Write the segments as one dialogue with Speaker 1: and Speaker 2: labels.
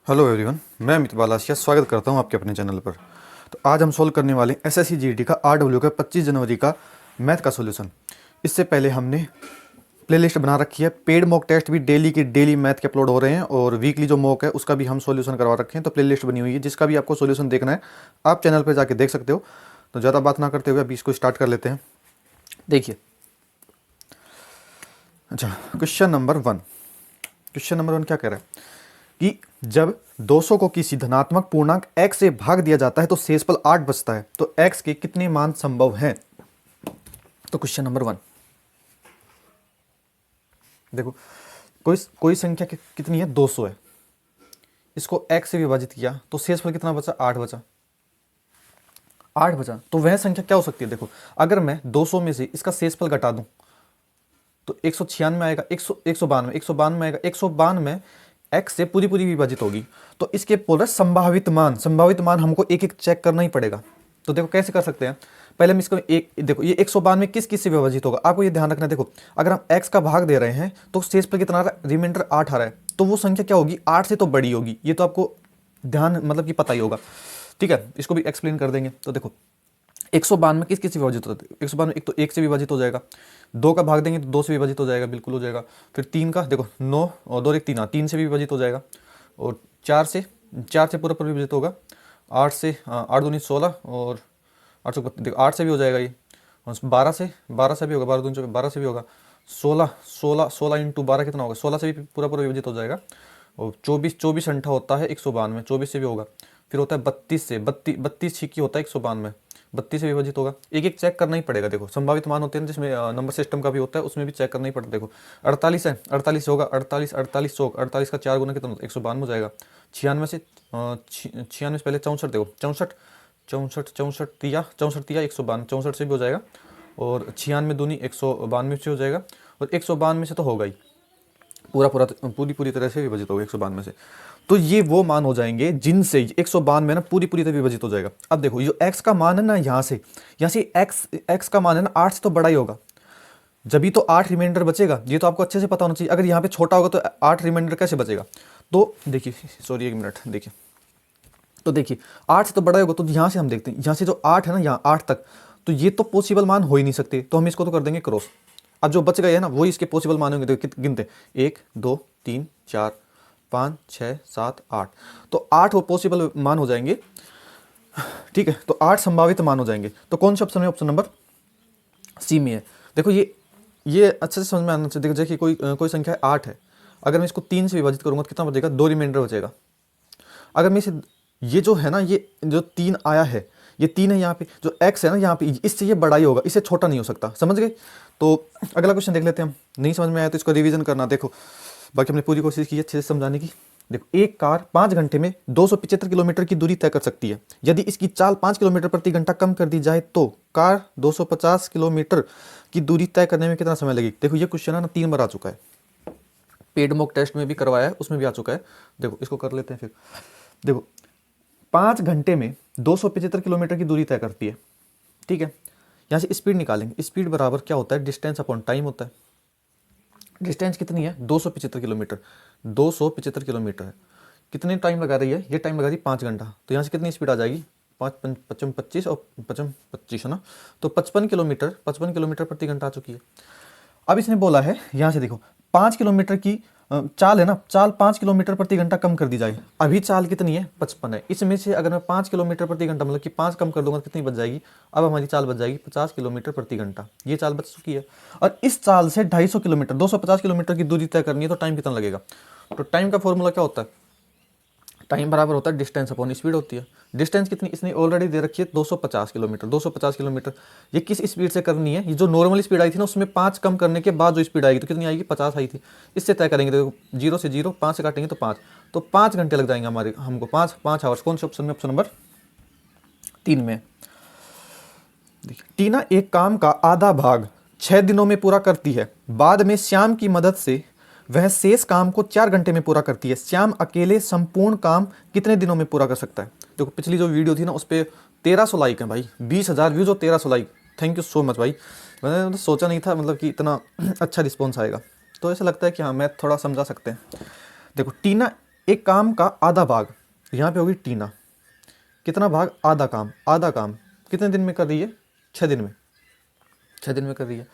Speaker 1: Hello everyone, मैं अमित बालासिया स्वागत करता हूं आपके अपने चैनल पर। तो आज हम सॉल्व करने वाले हैं एसएससी जीडी का आरडब्ल्यू का 25 जनवरी का मैथ का सॉल्यूशन। इससे पहले हमने प्लेलिस्ट बना रखी है, पेड मॉक टेस्ट भी डेली की डेली मैथ के अपलोड हो रहे हैं और वीकली जो मॉक है उसका भी हम सॉल्यूशन करवा रखे हैं। तो प्लेलिस्ट बनी हुई है, जिसका भी आपको सॉल्यूशन देखना है आप चैनल पर जाके देख सकते हो। तो ज़्यादा बात ना करते हुए अभी इसको स्टार्ट कर लेते हैं। देखिए, अच्छा, क्वेश्चन नंबर वन क्या कह रहा है कि जब 200 को किसी धनात्मक पूर्णांक x से भाग दिया जाता है तो शेषफल 8 बचता है, तो x के कितने मान संभव हैं। तो क्वेश्चन नंबर 1 देखो, कोई संख्या कितनी है, 200 है। इसको x से विभाजित किया तो शेषफल कितना बचा, 8 बचा। 8 बचा तो वह संख्या क्या हो सकती है। देखो, अगर मैं 200 में से इसका शेषफल घटा दूं तो 196 आएगा, 192 आएगा। 192 x से पूरी विभाजित होगी। तो इसके बोल रहे संभावित मान हमको एक एक चेक करना ही पड़ेगा। तो देखो कैसे कर सकते हैं। पहले हम इसको देखो, ये 192 किस से विभाजित होगा, आपको ये ध्यान रखना है। देखो, अगर हम x का भाग दे रहे हैं तो शेष पर कितना आ रहा है, रिमाइंडर 8 आ रहा है, तो वो संख्या क्या होगी, 8 से तो बड़ी होगी। ये तो आपको ध्यान मतलब कि पता ही होगा। ठीक है, इसको भी एक्सप्लेन कर देंगे। तो देखो, 192 किस से विभाजित होता है। 192 एक तो 1 से विभाजित हो जाएगा, 2 का भाग देंगे तो 2 से विभाजित हो जाएगा, बिल्कुल हो जाएगा। फिर 3 का देखो, 9 और 2 1 3, 3 से भी विभाजित हो जाएगा। और 4 से पूरा विभाजित होगा। 8 से 8 दूनी 16 और 8 देखो 8 से भी हो जाएगा ये। 12 से भी होगा, 12 दूनी 12 से भी होगा। 16 इंटू 12 कितना होगा, 16 से भी पूरा विभाजित हो जाएगा। और 24 अंठा होता है 192, 24 से भी होगा। फिर होता है 32 छिक्की होता है 192, 32 से विभाजित होगा। एक एक चेक करना ही पड़ेगा। देखो, संभावित मान होते हैं जिसमें नंबर सिस्टम का भी होता है, उसमें भी चेक करना ही पड़ता है। देखो 48 है, 48 होगा, 48 चौक 48 का 4 गुना कितना, 192 हो जाएगा। 96 से 96 पहले 64, देखो 64 तिया 192, 64 से भी हो जाएगा। और 96 दूनी 192 से हो जाएगा। और 192 से तो होगा ही, पूरी तरह से विभाजित होगा 192 से। तो ये वो मान हो जाएंगे जिनसे 192 ना पूरी तरह विभाजित हो जाएगा। अब देखो, ये x का मान है ना, यहाँ से x का मान है ना 8 से तो बड़ा ही होगा, जब ही तो 8 रिमाइंडर बचेगा। ये तो आपको अच्छे से पता होना चाहिए। अगर यहाँ पे छोटा होगा तो 8 रिमाइंडर कैसे बचेगा। तो देखिए, सॉरी 1 मिनट, देखिए, तो देखिए 8 से तो बड़ा होगा। तो यहाँ से हम देखते हैं, यहाँ से जो 8 है ना, यहाँ 8 तक, तो ये तो पॉसिबल मान हो ही नहीं सकते। तो हम इसको तो कर देंगे क्रॉस। अब जो बच गए है ना, वही इसके पॉसिबल मान होंगे। देखो गिनते, 1 2 3 4 5 6 7 8, तो 8 वो पॉसिबल मान हो जाएंगे। ठीक है, तो 8 संभावित मान हो जाएंगे। तो कौन से ऑप्शन में, ऑप्शन नंबर सी में है। देखो, ये अच्छे से समझ में आना चाहिए। देखो, देखिए कोई संख्या 8 है, अगर मैं इसको 3 से विभाजित करूंगा तो कितना बचेगा, 2 रिमाइंडर बचेगा। अगर मैं इसे, ये जो है ना, ये जो 3 आया है, ये 3 है, यहाँ पे जो x है ना, यहाँ पे इससे ये बड़ा ही होगा, इससे छोटा नहीं हो सकता। समझ गए। तो अगला क्वेश्चन देख लेते हैं हम। नहीं समझ में आया तो इसको रिवीजन करना। देखो, बाकी हमने पूरी कोशिश की अच्छे से समझाने की। देखो, एक कार 5 घंटे में 275 किलोमीटर की दूरी तय कर सकती है। यदि इसकी चाल 5 किलोमीटर प्रति घंटा कम कर दी जाए तो कार 250 किलोमीटर की दूरी तय करने में कितना समय लगेगा। देखो, ये क्वेश्चन है ना 3 बार आ चुका है, पेड मॉक टेस्ट में भी करवाया है, उसमें भी आ चुका है। देखो, इसको कर लेते हैं फिर। देखो, 5 घंटे में 275 किलोमीटर की दूरी तय करती है। ठीक है, यहाँ से स्पीड निकालेंगे। स्पीड बराबर क्या होता है, डिस्टेंस अपॉन टाइम होता है। डिस्टेंस कितनी है, 275 किलोमीटर। 275 किलोमीटर है, कितने टाइम लगा रही है, ये टाइम लगा रही है 5 घंटा। तो यहाँ से कितनी स्पीड आ जाएगी, 5 55 25 और 55 25 है ना, तो 55 किलोमीटर प्रति घंटा आ चुकी है। अब इसने बोला है, यहाँ से देखो, 5 किलोमीटर की चाल है ना, चाल 5 किलोमीटर प्रति घंटा कम कर दी जाए। अभी चाल कितनी है, 55 है। इसमें से अगर मैं 5 किलोमीटर प्रति घंटा मतलब कि 5 कम कर दूंगा तो कितनी बच जाएगी। अब हमारी चाल बच जाएगी 50 किलोमीटर प्रति घंटा। ये चाल बच चुकी है। और इस चाल से 250 किलोमीटर 250 किलोमीटर की दूरी तय करनी है, तो टाइम कितना लगेगा। तो टाइम का फॉर्मूला क्या होता है, टाइम बराबर होता है डिस्टेंस अपॉन स्पीड होती है। डिस्टेंस कितनी इसने ऑलरेडी दे रखी है, 250 किलोमीटर। 250 किलोमीटर ये किस स्पीड से करनी है, ये जो नॉर्मल स्पीड आई थी ना, उसमें 5 कम करने के बाद जो स्पीड आएगी तो कितनी आएगी, 50 आई थी। इससे तय करेंगे। तो 0 से 0, 5 से काटेंगे तो 5, तो 5 घंटे लग जाएंगे हमारे, हमको 5 आवर्स। कौन से ऑप्शन में, ऑप्शन नंबर 3 में। टीना एक काम का आधा भाग 6 दिनों में पूरा करती है। बाद में श्याम की मदद से वह शेष काम को 4 घंटे में पूरा करती है। श्याम अकेले संपूर्ण काम कितने दिनों में पूरा कर सकता है। देखो, पिछली जो वीडियो थी ना, उस पर 1300 लाइक है भाई, 20,000 व्यूज और 1300 like. Thank you so much भाई। मैंने तो सोचा नहीं था मतलब कि इतना अच्छा रिस्पॉन्स आएगा। तो ऐसा लगता है कि हाँ, मैथ थोड़ा समझा सकते हैं। देखो, टीना एक काम का आधा भाग, यहाँ पे होगी टीना, कितना भाग, आधा काम, आधा काम कितने दिन में कर रही है, 6 दिन में, 6 दिन में कर रही है।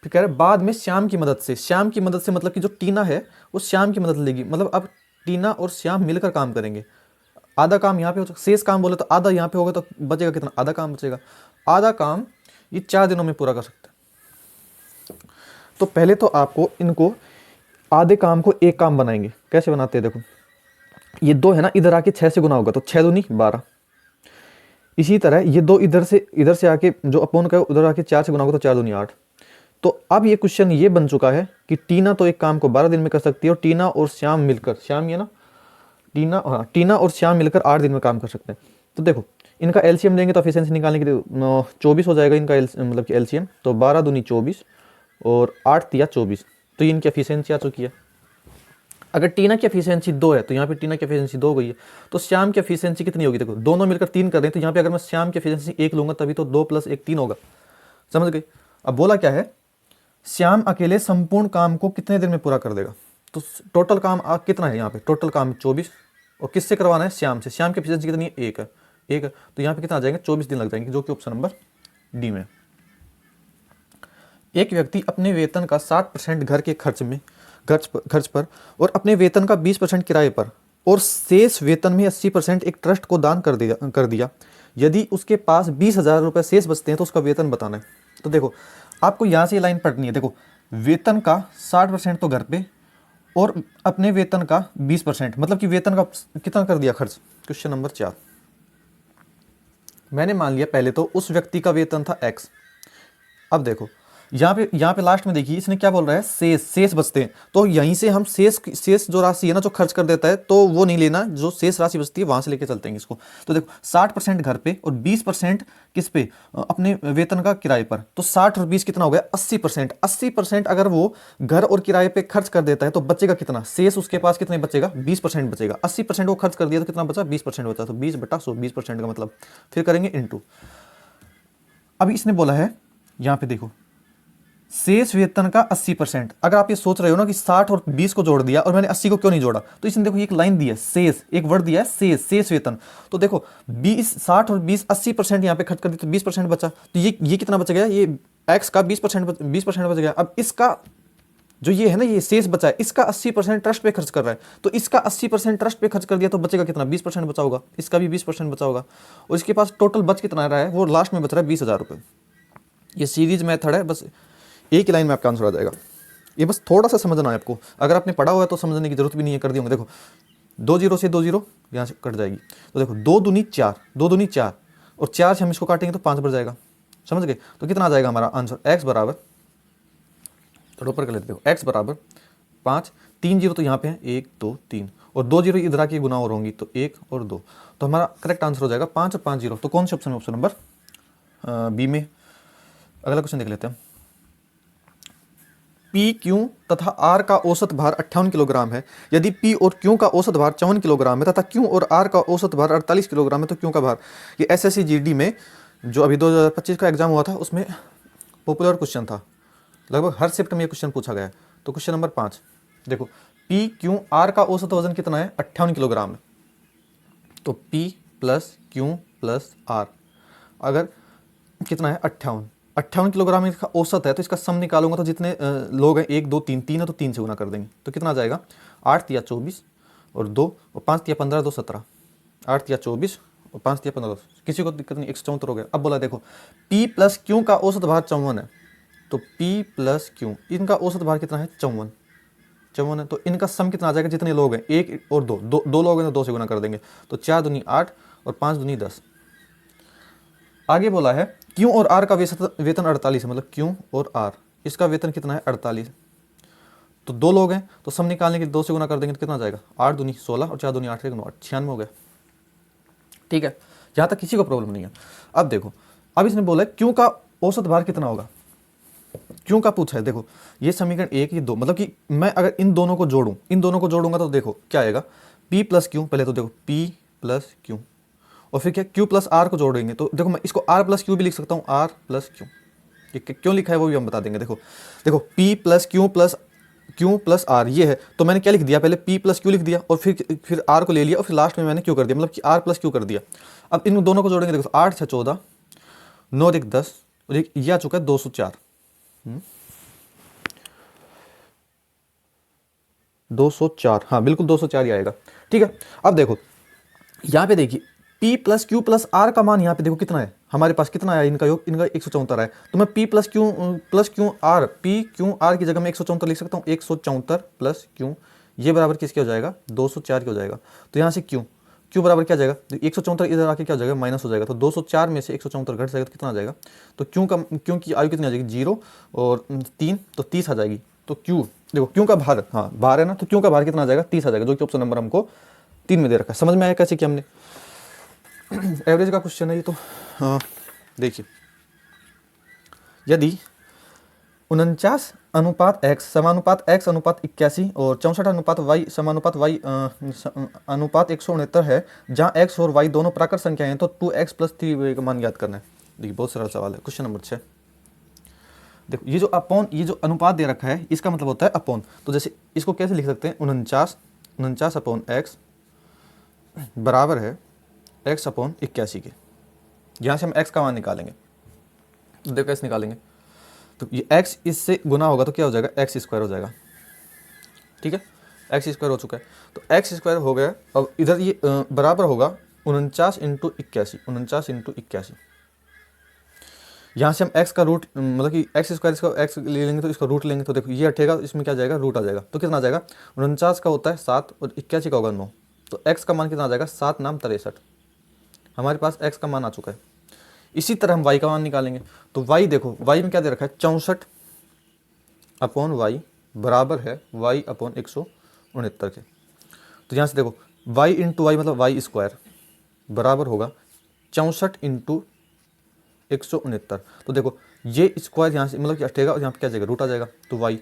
Speaker 1: फिर कह रहे बाद में श्याम की मदद से, श्याम की मदद से मतलब कि जो टीना है वो श्याम की मदद लेगी, मतलब अब टीना और श्याम मिलकर काम करेंगे। आधा काम यहाँ पे हो, शेष काम बोले तो आधा यहाँ पे होगा, तो बचेगा कितना, आधा काम बचेगा। आधा काम ये 4 दिनों में पूरा कर सकते हैं। तो पहले तो आपको इनको आधे काम को एक काम बनाएंगे। कैसे बनाते हैं, देखो ये 2 है ना, इधर आके 6 से गुना होगा तो 6 दूनी 12। इसी तरह ये 2 इधर से आके जो अपोन का उधर आके 4 से गुना होगा तो 4 दूनी 8। तो अब ये क्वेश्चन ये बन चुका है कि टीना तो एक काम को 12 दिन में कर सकती है, और टीना और श्याम मिलकर, श्याम ये ना टीना, हाँ टीना और श्याम मिलकर 8 दिन में काम कर सकते हैं। तो देखो इनका एलसीएम लेंगे तो एफिशिएंसी निकालने के लिए 24 हो जाएगा इनका मतलब कि एलसीएम, तो 12 दूनी 24 और 8 तिया 24, तो ये इनकी एफिशिएंसी आ चुकी है। अगर टीना की एफिशिएंसी 2 है तो यहाँ पे टीना की एफिशिएंसी 2 हो गई है, तो श्याम की एफिशिएंसी कितनी होगी, देखो दोनों मिलकर 3 कर रहे हैं, तो यहाँ पे अगर मैं श्याम की एफिशिएंसी 1 लूंगा तभी तो 2 + 1 3 होगा, समझ गए। अब बोला क्या है, श्याम अकेले संपूर्ण काम को कितने दिन में पूरा कर देगा, तो टोटल काम कितना है यहाँ पे, टोटल काम 24, और किससे करवाना है, श्याम से। श्याम की एफिशिएंसी कितनी है, 1 है, 1 है, तो यहाँ पे कितना आ जाएंगे, 24 दिन लग जाएंगे, जो कि ऑप्शन नंबर डी में। एक व्यक्ति अपने वेतन का 60% घर के खर्च पर और अपने वेतन का 20% किराए पर और शेष वेतन में 80% एक ट्रस्ट को दान कर दिया। यदि उसके पास 20,000 रुपये शेष बचते हैं तो उसका वेतन बताना है। तो देखो आपको यहाँ से ये लाइन पढ़नी है, देखो वेतन का 60% तो घर पे और अपने वेतन का 20%, मतलब कि वेतन का कितना कर दिया खर्च। क्वेश्चन नंबर 4, मैंने मान लिया पहले तो उस व्यक्ति का वेतन था x। अब देखो यहाँ पे लास्ट में देखिए इसने क्या बोल रहा है, शेष बचते हैं, तो यहीं से हम शेष जो राशि है ना, जो खर्च कर देता है, तो वो नहीं लेना, जो शेष राशि बचती है वहां से लेके चलते हैं इसको। तो देखो 60% घर पे और 20% किस पे, अपने वेतन का किराए पर, तो 60 और 20 कितना हो गया, 80%। 80% अगर वो घर और किराए पे खर्च कर देता है तो बचेगा कितना, शेष उसके पास कितने बचेगा, 20% बचेगा। 80% वो खर्च कर दिया तो कितना बचा, 20% बचा, तो 20/100, 20% का मतलब, फिर करेंगे इंटू। अभी इसने बोला है यहाँ पे देखो शेष वेतन का 80%। अगर आप ये सोच रहे हो ना कि 60 और 20 को जोड़ दिया और मैंने 80 को क्यों नहीं जोड़ा, तो इसने देखो एक लाइन दी है शेष, एक वर्ड दिया है शेष वेतन। तो देखो 60 और 20 80% यहाँ पे खर्च कर दी तो 20% बचा, तो ये कितना बच गया, ये एक्स का 20% बच गया। अब इसका जो ये है ना, ये शेष बचा है, इसका 80% ट्रस्ट पे खर्च कर रहा है, तो इसका 80% ट्रस्ट पे खर्च कर दिया तो बचेगा कितना, 20% बचा होगा, इसका भी 20% बचा होगा, और इसके पास टोटल बच कितना रहा है, वो लास्ट में बच रहा है 20,000 रुपये। ये सीरीज मेथड है, बस एक ही लाइन में आपका आंसर आ जाएगा। ये बस थोड़ा सा समझना है आपको, अगर आपने पढ़ा हुआ है तो समझने की जरूरत भी नहीं है, कर दिए होंगे। देखो 2 0 से 2 0 यहाँ से कट जाएगी, तो देखो 2 दूनी 4, 2 दूनी 4 और 4 से हम इसको काटेंगे तो 5 बढ़ जाएगा, समझ गए। तो कितना आ जाएगा हमारा आंसर, एक्स बराबर, थोड़ा ऊपर कर लेते, देखो एक्स बराबर 5, 3 0 तो यहाँ पे है 1 2 3 और 2 0 इधर आके गुना और होंगी तो 1 और 2, तो हमारा करेक्ट आंसर हो जाएगा 5 और 5 0। तो कौन से ऑप्शन में, ऑप्शन नंबर बी में। अगला क्वेश्चन देख लेते हैं। पी क्यू तथा आर का औसत भार 58 किलोग्राम है। यदि पी और क्यू का औसत भार 54 किलोग्राम है तथा क्यू और आर का औसत भार 48 किलोग्राम है, तो क्यू का भार, ये एसएससी जीडी में जो अभी 2025 का एग्जाम हुआ था उसमें पॉपुलर क्वेश्चन था, लगभग हर शिफ्ट में ये क्वेश्चन पूछा गया है। तो क्वेश्चन नंबर 5 देखो, पी क्यू आर का औसत वजन कितना है, 58 किलोग्राम है। तो P plus Q plus R अगर कितना है 58 किलोग्राम इसका औसत है, तो इसका सम निकालूंगा तो जितने लोग हैं 1 2 3 3 है तो 3 से गुना कर देंगे, तो कितना आ जाएगा 8 तिया 24 और 2 और 5 तिया 15 2 17, 8 तिया 24 और 5 तिया 15, किसी को दिक्कत नहीं, 174 हो गया। अब बोला देखो P प्लस क्यू का औसत भार 54 है, तो P प्लस क्यू इनका औसत भार कितना है 54 है, तो इनका सम कितना आ जाएगा, जितने लोग हैं 1 और 2 लोग हैं तो 2 से गुना कर देंगे, तो 4 दूनी 8 और 5 दूनी 10। आगे बोला है क्यू और आर का वेतन 48 है, मतलब क्यू और आर इसका वेतन कितना है 48, तो 2 लोग हैं तो सम निकालने के लिए 2 से गुना कर देंगे तो कितना आ जाएगा 8 दूनी 16 और 4 दूनी 8 96 हो गया। ठीक है, यहाँ तक किसी को प्रॉब्लम नहीं है। अब देखो अब इसने बोला क्यू का औसत भार कितना होगा, क्यों का पूछा है। देखो ये समीकरण 1 ये 2, मतलब कि मैं अगर इन दोनों को जोड़ूंगा तो देखो क्या आएगा, P प्लस क्यू, पहले तो देखो P प्लस क्यू और फिर क्या Q प्लस आर को जोड़ेंगे, तो देखो मैं इसको R प्लस क्यू भी लिख सकता हूँ, R प्लस क्यू, क्यों लिखा है वो भी हम बता देंगे। देखो P plus Q plus Q plus R ये है, तो मैंने क्या लिख दिया, पहले पी प्लस क्यू लिख दिया और फिर आर को ले लिया और फिर लास्ट में मैंने क्यू कर दिया, मतलब कि आर प्लस क्यू कर दिया। अब इन दोनों को जोड़ेंगे, देखो 8 6 14, 9 1 10 और ये आ चुका है 204। 204, हाँ बिल्कुल 204 ही आएगा। ठीक है, अब देखो यहाँ पे देखिए P plus Q plus R का मान यहाँ पे देखो कितना है, हमारे पास कितना आया इनका योग, इनका 174 है। तो मैं P plus Q R, P Q R की जगह मैं 174 लिख सकता हूँ, 174 प्लस क्यू, ये बराबर किसके हो जाएगा, 204 के हो जाएगा। तो यहाँ से क्यू बराबर क्या जाएगा, 174 इधर आके क्या हो जाएगा, माइनस हो जाएगा। तो 204 में से 174 घट जाएगा तो कितना आ जाएगा, तो क्यू की आयु कितनी आ जाएगी, 0 और 3, तो 30 आ जाएगी। तो क्यू देखो, क्यू का भार, हाँ भार है ना, तो क्यू का भार कितना आ जाएगा, 30 आ जाएगा, जो कि ऑप्शन नंबर हमको 3 में दे रखा है। समझ में आया कैसे कि हमने एवरेज का क्वेश्चन है ये। तो हाँ देखिए, यदि 49 अनुपात x समानुपात x अनुपात 81 और 64 अनुपात y समानुपात y अनुपात 169 है, जहाँ x और y दोनों प्राकृत संख्याएं हैं, तो 2x प्लस 3y का मान ज्ञात करना है। देखिए बहुत सरल सवाल है, क्वेश्चन नंबर 6। देखो ये जो अपॉन, ये जो अनुपात दे रखा है इसका मतलब होता है अपॉन। तो जैसे इसको कैसे लिख सकते हैं, 49 अपॉन x बराबर है x अपॉन 81 के। यहाँ से हम x का मान निकालेंगे, तो देखो कैसे निकालेंगे, तो ये x इससे गुना होगा तो क्या हो जाएगा, x स्क्वायर हो जाएगा। ठीक है, x स्क्वायर हो चुका है, तो x स्क्वायर हो गया। अब इधर ये बराबर होगा 49 इंटू 81, 49 इंटू 81। यहाँ से हम x का रूट, मतलब कि x स्क्वायर, इसका x ले लेंगे तो इसका रूट लेंगे, तो देखो ये हटेगा, इसमें क्या जाएगा, रूट आ जाएगा। तो कितना आ जाएगा, 49 का होता है 7 और 81 का होगा 9, तो x का मान कितना आ जाएगा, 7 नाम 63। हमारे पास x का मान आ चुका है। इसी तरह हम y का मान निकालेंगे, तो y देखो, y में क्या दे रखा है, 64 अपॉन y बराबर है y अपॉन 169 के। तो यहाँ से देखो y इंटू वाई मतलब y स्क्वायर बराबर होगा 64 इंटू 169। तो देखो ये स्क्वायर यहाँ से मतलब क्या हटेगा और यहाँ पे क्या जाएगा, रूट आ जाएगा। तो y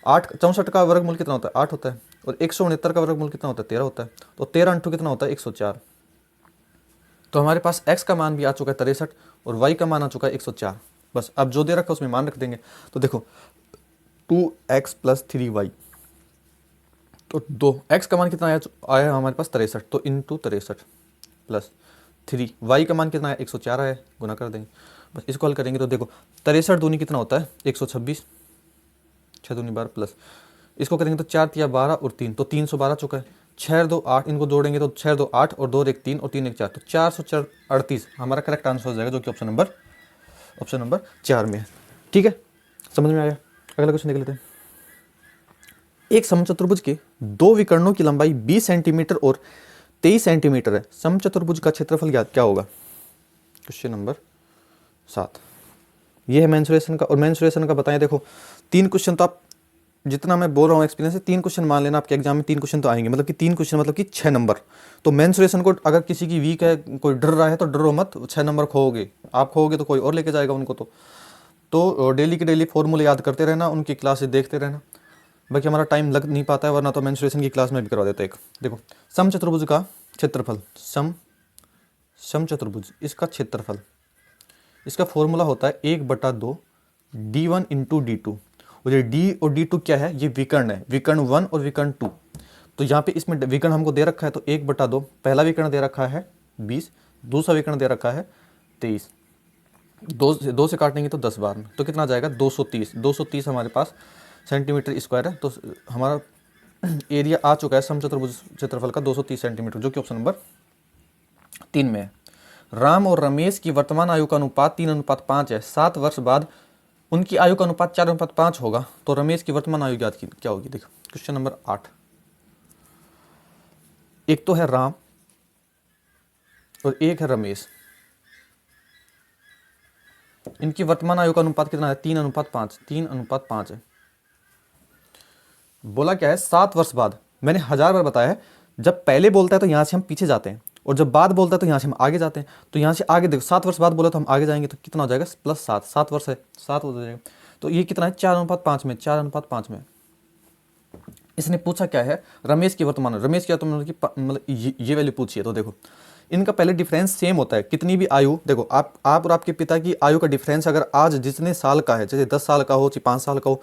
Speaker 1: 8, 64 का वर्गमूल कितना होता है, 8 होता है, और 169 का वर्गमूल कितना होता है, 13 होता है। तो 13 इंटू कितना होता है, 104। तो हमारे पास x का मान भी आ चुका है 63 और y का मान आ चुका है 104। बस अब जो दे रखा है उसमें मान रख देंगे। तो देखो 2x प्लस 3y, तो 2x का मान कितना आया हमारे पास 63, तो इंटू 63 प्लस 3, y का मान कितना है 104 आया, गुना कर देंगे। बस इसको हल करेंगे तो देखो 63 दूनी कितना होता है 126, 6 दूनी 12 प्लस इसको करेंगे तो 4 तिया 12 और 3, तो 312 चुका है। 6 2 8, इनको जोड़ेंगे तो 6 2 8 और 2 1 3 और 3 1 4, तो 438 हमारा करेक्ट आंसर हो जाएगा, जो कि ऑप्शन नंबर 4 में है। ठीक है, समझ में आया। अगला क्वेश्चन देख लेते हैं। एक समचतुर्भुज के दो विकर्णों की लंबाई 20 सेंटीमीटर और 23 सेंटीमीटर है, समचतुर्भुज का क्षेत्रफल क्या होगा। क्वेश्चन नंबर 7, ये है मेंसुरेशन का। और मेंसुरेशन का बताएं, देखो 3 क्वेश्चन तो आप, जितना मैं बोल रहा हूँ एक्सपीरियंस से, 3 क्वेश्चन मान लेना आपके एग्जाम में, 3 क्वेश्चन तो आएंगे, मतलब कि 3 क्वेश्चन मतलब कि 6 नंबर। तो मेंसुरेशन को अगर किसी की वीक है, कोई डर रहा है तो डरो मत, 6 नंबर खोओगे, आप खोओगे तो कोई और लेके जाएगा उनको। तो डेली के डेली फॉर्मूले याद करते रहना, उनकी क्लासेस देखते रहना। बाकी हमारा टाइम लग नहीं पाता है, वरना तो मेंसुरेशन की क्लास में भी करवा देते एक। देखो समचतुर्भुज का क्षेत्रफल, समचतुर्भुज इसका क्षेत्रफल, इसका फॉर्मूला होता है 1/2 d1 इंटू d2। और ये d और d2 क्या है, ये विकर्ण है, विकर्ण 1 और विकर्ण 2। तो यहाँ पे इसमें विकर्ण हमको दे रखा है, तो 1/2, पहला विकर्ण दे रखा है 20, दूसरा विकर्ण दे रखा है 23, 2 से काटेंगे तो 10 बार में, तो कितना आ जाएगा 230 हमारे पास सेंटीमीटर स्क्वायर है। तो हमारा एरिया आ चुका है समचतुर्भुज क्षेत्रफल का 230 सेंटीमीटर, जो कि ऑप्शन नंबर 3 में है। राम और रमेश की वर्तमान आयु का अनुपात 3:5 है, 7 वर्ष बाद उनकी आयु का अनुपात 4:5 होगा, तो रमेश की वर्तमान आयु क्या होगी। देखो क्वेश्चन नंबर 8, एक तो है राम और एक है रमेश, इनकी वर्तमान आयु का अनुपात कितना है, 3:5 है। बोला क्या है, 7 वर्ष बाद। मैंने 1000 बार बताया है, जब पहले बोलता है तो यहाँ से हम पीछे जाते हैं, और जब बाद बोलता है तो यहाँ से हम आगे जाते हैं। तो यहाँ से आगे देखो 7 वर्ष बाद बोला तो हम आगे जाएंगे, तो कितना हो जाएगा +7, 7 वर्ष है 7 हो जाएगा। तो ये कितना है 4:5 में, 4:5 में। इसने पूछा क्या है, रमेश की वर्तमान, रमेश की वर्तमान की मतलब ये वैल्यू पूछी है। तो देखो इनका पहले डिफरेंस सेम होता है, कितनी भी आयु, देखो आप और आपके पिता की आयु का डिफरेंस अगर आज जितने साल का है, जैसे 10 साल का हो चाहे 5 साल का हो,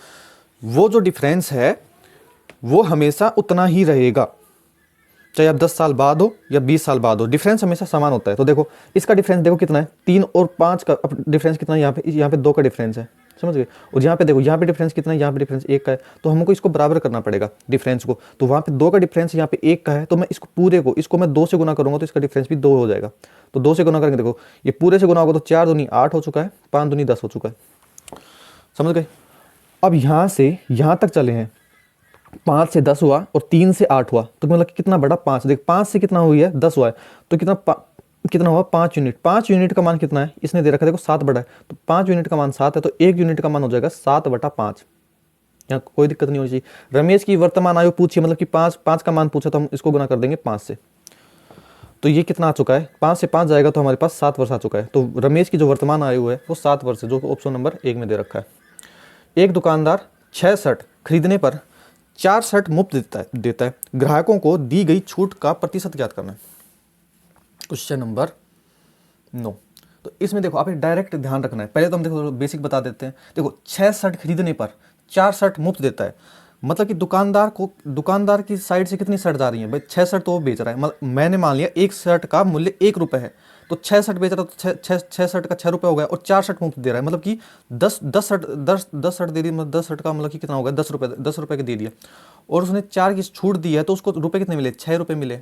Speaker 1: वो जो डिफरेंस है वो हमेशा उतना ही रहेगा, चाहे आप 10 साल बाद हो या 20 साल बाद हो, डिफरेंस हमेशा समान होता है। तो देखो इसका डिफरेंस देखो कितना है, 3 और 5 का डिफरेंस कितना है, यहाँ पे 2 का डिफरेंस है, समझ गए। और यहाँ पे देखो यहाँ पे डिफरेंस कितना है, यहाँ पे डिफरेंस 1 का है, तो हमको इसको बराबर करना पड़ेगा डिफरेंस को। तो वहाँ पे 2 का डिफरेंस, यहाँ पे 1 का है, तो मैं इसको पूरे को, इसको मैं 2 से गुना करूँगा तो इसका डिफरेंस भी 2 हो जाएगा। तो 2 से गुना करेंगे, देखो ये पूरे से गुना होगा तो 4 दूनी 8 हो चुका है, 5 दूनी 10 हो चुका है, समझ गए। अब यहाँ से यहाँ तक चले हैं, 5 से 10 हुआ और 3 से 8 हुआ, तो मतलब कितना बड़ा 5, देख 5 से कितना हुई है 10 हुआ है, तो कितना हुआ 5 यूनिट। 5 यूनिट का मान कितना है, इसने दे रखा है देखो 7 बड़ा है, तो 5 यूनिट का मान 7 है, तो 1 यूनिट का मान हो जाएगा 7/5। यहाँ कोई दिक्कत नहीं होनी चाहिए। रमेश की वर्तमान आयु पूछिए, मतलब कि 5 का मान पूछा तो हम इसको गुना कर देंगे 5 से, तो ये कितना आ चुका है, 5 से 5 जाएगा तो हमारे पास 7 वर्ष आ चुका है। तो रमेश की जो वर्तमान आयु है वो 7 वर्ष है, जो ऑप्शन नंबर 1 में दे रखा है। एक दुकानदार 6 शर्ट खरीदने पर 4 शर्ट मुफ्त देता है। ग्राहकों को दी गई छूट का प्रतिशत ज्ञात करना है। Question number 9। तो इसमें देखो आप एक डायरेक्ट ध्यान रखना है, पहले तो हम देखो बेसिक बता देते हैं। देखो 6 शर्ट खरीदने पर 4 शर्ट मुफ्त देता है, मतलब कि दुकानदार की साइड से कितनी शर्ट जा रही है भाई, 6 शर्ट तो वो बेच रहा है। मतलब मैंने मान लिया एक शर्ट का मूल्य 1 रुपये है, तो 6 शर्ट बेच रहा है, तो 6 शर्ट का 6 रुपये हो गया, और 4 शर्ट मुफ्त दे रहा है, मतलब कि 10 शर्ट दे दी, मतलब 10 शर्ट का मतलब कि कितना होगा 10 रुपये का दे दिया, और उसने 4 की छूट दी है, तो उसको रुपये कितने मिले, 6 रुपये मिले।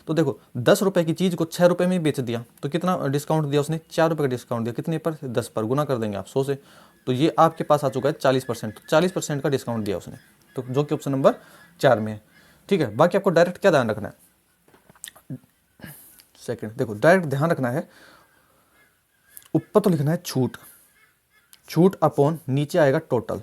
Speaker 1: तो देखो 10 रुपये की चीज़ को 6 रुपये में बेच दिया, तो कितना डिस्काउंट दिया उसने, 4 रुपये का डिस्काउंट दिया, कितने पर 10 पर, गुना कर देंगे आप 100 से, तो ये आपके पास आ चुका है 40%। तो 40% का डिस्काउंट दिया उसने, तो जो कि ऑप्शन नंबर 4 में है। ठीक है, बाकी आपको डायरेक्ट क्या ध्यान रखना है, सेकंड देखो डायरेक्ट ध्यान रखना है, ऊपर तो लिखना है छूट अपॉन नीचे आएगा टोटल,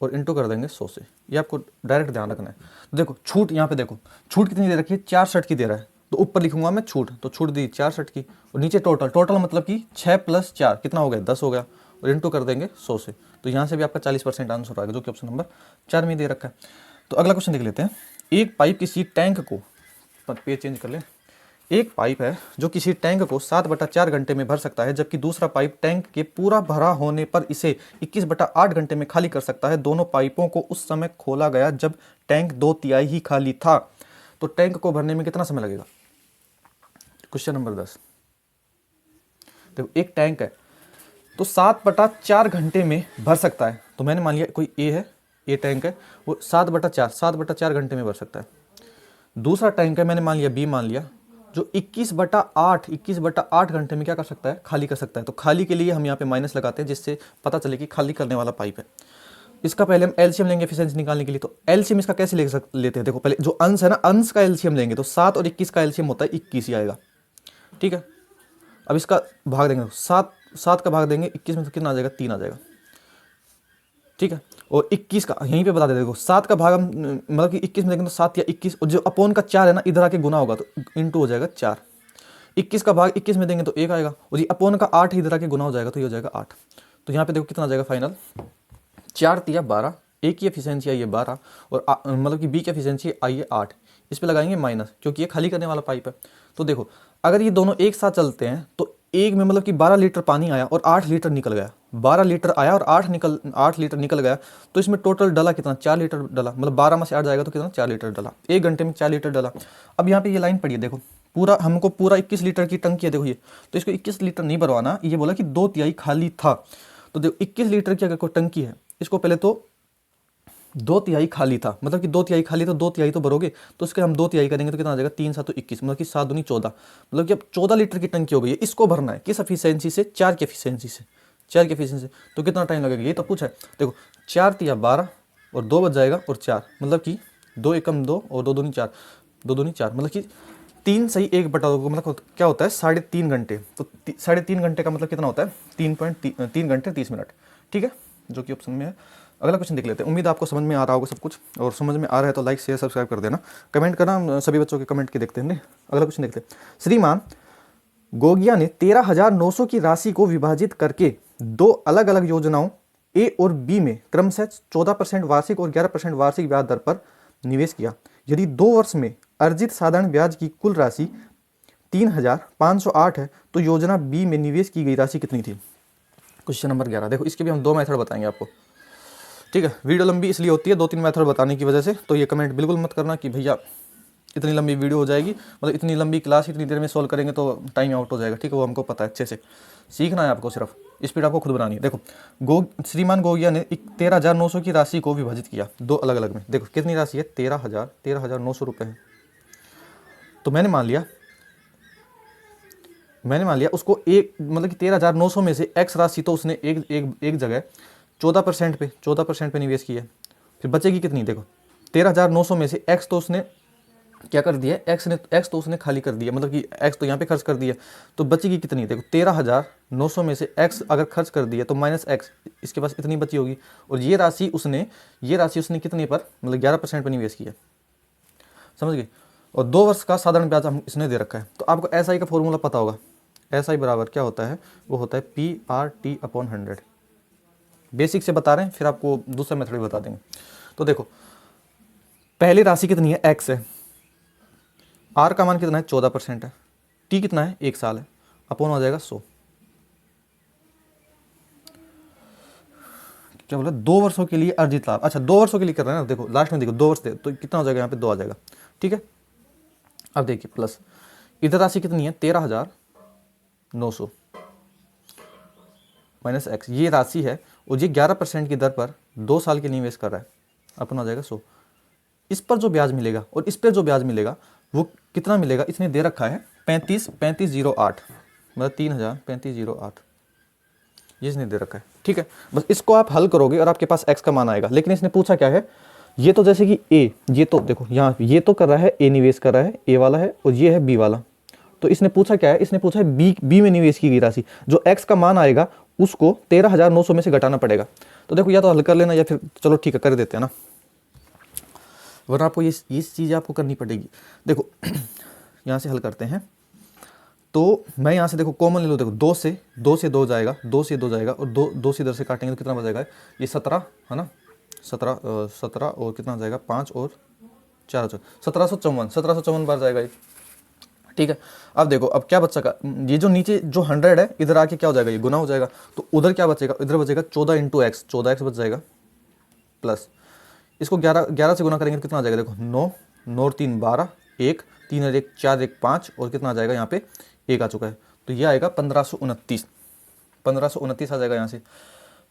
Speaker 1: और इंटू कर देंगे 100 से, ये आपको डायरेक्ट ध्यान रखना है। तो देखो छूट, यहाँ पे देखो छूट कितनी दे रखी है, 4 शर्ट की दे रहा है, तो ऊपर लिखूंगा मैं छूट, तो छूट दी 4 शर्ट की, और नीचे टोटल मतलब कि 6 + 4 कितना हो गया 10 हो गया, और इंटू कर देंगे 100 से, तो यहाँ से भी आपका 40% आंसर आएगा, जो कि ऑप्शन नंबर 4 में दे रखा है। तो अगला क्वेश्चन देख लेते हैं। एक पाइप किसी टैंक को, पेज चेंज कर ले, एक पाइप है जो किसी टैंक को 7/4 घंटे में भर सकता है, जबकि दूसरा पाइप टैंक के पूरा भरा होने पर इसे 21/8 घंटे में खाली कर सकता है। दोनों पाइपों को उस समय खोला गया जब टैंक 2/3 ही खाली था, तो टैंक को भरने में कितना समय लगेगा। Question number 10। देखो एक टैंक है तो 7/4 घंटे में भर सकता है, तो मैंने मान लिया कोई ए है, ए टैंक है, वो 7/4 घंटे में भर सकता है। दूसरा टैंक है, मैंने मान लिया बी मान लिया, जो 21/8 घंटे में क्या कर सकता है, खाली कर सकता है। तो खाली के लिए हम यहाँ पे माइनस लगाते हैं, जिससे पता चले कि खाली करने वाला पाइप है। इसका पहले हम एलसीएम लेंगे एफिशिएंसी निकालने के लिए, तो एलसीएम इसका कैसे लेते हैं, देखो पहले जो अंश है ना, अंश का एलसीएम लेंगे, तो 7 और 21 का एलसीएम होता है 21 ही आएगा। ठीक है, अब इसका भाग देंगे, 7 का भाग देंगे 21 में, तो कितना आ जाएगा 3 आ जाएगा। ठीक है, और 21 का यहीं पे बता देते, देखो 7 का भाग हम मतलब कि 21 में देखेंगे तो 7 या 21, और जो अपॉन का 4 है ना, इधर आके गुना होगा तो इंटू हो जाएगा 4। 21 का भाग 21 में देंगे तो 1 आएगा, और ये अपॉन का 8 इधर आके गुना हो जाएगा, तो ये हो जाएगा 8। तो यहाँ पे देखो कितना आ जाएगा फाइनल, 4 × 12, ए की एफिशिएंसी आई है 12, और मतलब कि बी की एफिशिएंसी आई है 8। इस पे लगाएंगे माइनस, क्योंकि ये खाली करने वाला पाइप है। तो देखो अगर ये दोनों एक साथ चलते हैं तो एक में मतलब कि 12 लीटर पानी आया और 8 लीटर निकल गया, 12 लीटर आया और 8 लीटर निकल गया, तो इसमें टोटल डला कितना, 4 लीटर डला, मतलब 12 में से 8 जाएगा तो कितना 4 लीटर डला, 1 घंटे में 4 लीटर डला। अब यहाँ पे ये लाइन पड़ी है, देखो पूरा हमको पूरा 21 लीटर की टंकी है, देखो ये, तो इसको 21 लीटर नहीं भरवाना, ये बोला कि 2/3 खाली था। तो देखो 21 लीटर की अगर कोई टंकी है, इसको पहले तो 2/3 खाली था, मतलब कि 2/3 खाली, तो 2/3 तो भरोगे, तो इसके हम 2/3 करेंगे तो कितना आ जाएगा, 3 × 7 = 21, मतलब कि 7 दूनी 14, मतलब कि अब 14 लीटर की टंकी हो गई है। इसको भरना है किस एफिशिएंसी से, 4 की एफिशिएंसी से, 4 की एफिशिएंसी से, तो कितना टाइम लगेगा, ये तो पूछा है। देखो 4 × 12 और 2 बच जाएगा, और 4 मतलब कि 2 एकम 2 और 2 दूनी 4, 2 दूनी 4, मतलब कि 3 सही 1/2, मतलब क्या होता है 3.5 घंटे। तो 3.5 घंटे का मतलब कितना होता है, 3 घंटे 30 मिनट। ठीक है, जो कि ऑप्शन में है। अगला क्वेश्चन देख लेते हैं। उम्मीद आपको समझ में आ रहा होगा सब कुछ, और समझ में आ रहा है तो लाइक शेयर सब्सक्राइब कर देना, कमेंट करना, सभी बच्चों के कमेंट के देखते हैं। अगला क्वेश्चन देखते हैं। श्रीमान गोगिया ने 13,900 की राशि को विभाजित करके 2 अलग अलग योजनाओं ए और बी में क्रमशः 14% वार्षिक और 11% वार्षिक ब्याज दर पर निवेश किया। यदि 2 वर्ष में अर्जित साधारण ब्याज की कुल राशि 3,508 है, तो योजना बी में निवेश की गई राशि कितनी थी। Question number 11। देखो इसके भी हम 2 मेथड बताएंगे आपको। ठीक है, वीडियो लंबी इसलिए होती है 2-3 मेथड बताने की वजह से, तो ये कमेंट बिल्कुल मत करना कि भैया इतनी लंबी वीडियो हो जाएगी, मतलब इतनी लंबी क्लास इतनी देर में सॉल्व करेंगे तो टाइम आउट हो जाएगा। ठीक है, वो हमको पता है, अच्छे से सीखना है आपको, सिर्फ स्पीड आपको खुद बनानी है। देखो श्रीमान गोगिया ने 13,900 की राशि को विभाजित किया दो अलग अलग में। देखो कितनी राशि है, 13,900 रुपये है। तो मैंने मान लिया उसको एक, मतलब कि 13,900 में से एक्स राशि तो उसने एक जगह 14% पे निवेश किया है। फिर बचेगी कितनी, देखो 13,900 में से एक्स तो उसने क्या कर दिया, एक्स तो उसने खाली कर दिया, मतलब कि एक्स तो यहाँ पे खर्च कर दिया, तो बचेगी कितनी, देखो 13,900 में से एक्स अगर खर्च कर दिया तो माइनस एक्स, इसके पास इतनी बची होगी। और ये राशि उसने कितने पर, मतलब 11% पर निवेश किया, समझ गए। और 2 वर्ष का साधारण ब्याज हम इसने दे रखा है। तो आपको एसआई का फॉर्मूला पता होगा, एसआई बराबर क्या होता है, वो होता है PRT/100। बेसिक से बता रहे हैं, फिर आपको दूसरा मेथड भी बता देंगे। तो देखो पहली राशि कितनी है, एक्स है, आर का मान कितना है 14% है, टी कितना है 1 साल है, अपॉन हो जाएगा 100। क्या बोला, 2 वर्षों के लिए अर्जित लाभ। अच्छा 2 वर्षों के लिए कर रहे हैं ना, देखो लास्ट में देखो 2 वर्ष दे तो कितना हो जाएगा, यहाँ पे 2 आ जाएगा। ठीक है, अब देखिए प्लस इधर राशि कितनी है 13,900 माइनस एक्स, ये राशि है और ये 11% की दर पर 2 साल के लिए निवेश कर रहा है, अपन हो जाएगा 100। इस पर जो ब्याज मिलेगा और इस पर जो ब्याज मिलेगा वो कितना मिलेगा, इसने दे रखा है 35,08, मतलब 3,3508, ये इसने दे रखा है। ठीक है, बस इसको आप हल करोगे और आपके पास x का मान आएगा। लेकिन इसने पूछा क्या है, ये तो जैसे कि a, ये तो देखो यहाँ ये तो कर रहा है a, निवेश कर रहा है a वाला है, और ये है b वाला। तो इसने पूछा क्या है, इसने पूछा है b में निवेश की गई राशि, जो x का मान आएगा उसको 13,900 में से घटाना पड़ेगा। तो देखो या तो हल कर लेना या फिर चलो ठीक है कर देते हैं ना, वरना आपको ये चीज़ आपको करनी पड़ेगी। देखो यहाँ से हल करते हैं, तो मैं यहाँ से देखो कॉमन ले लो, देखो 2 से 2 जाएगा, 2 से 2 जाएगा, और 2 से इधर से काटेंगे तो कितना बचेगा, ये 17 है ना, 17 और कितना जाएगा 5 और 4, 1754 बार जाएगा ये। ठीक है, अब देखो अब क्या बचेगा, ये जो नीचे जो 100 है इधर आके क्या हो जाएगा, ये गुना हो जाएगा। तो उधर क्या बचेगा, इधर बचेगा 14 × x, 14x बच जाएगा, प्लस इसको 11 से गुना करेंगे तो कितना आ जाएगा, देखो 9, 9 और 3 12, 1 3 और 1 4, 1 5, और कितना आ जाएगा यहाँ पे 1 आ चुका है। तो ये आएगा 1529 आ जाएगा यहाँ से।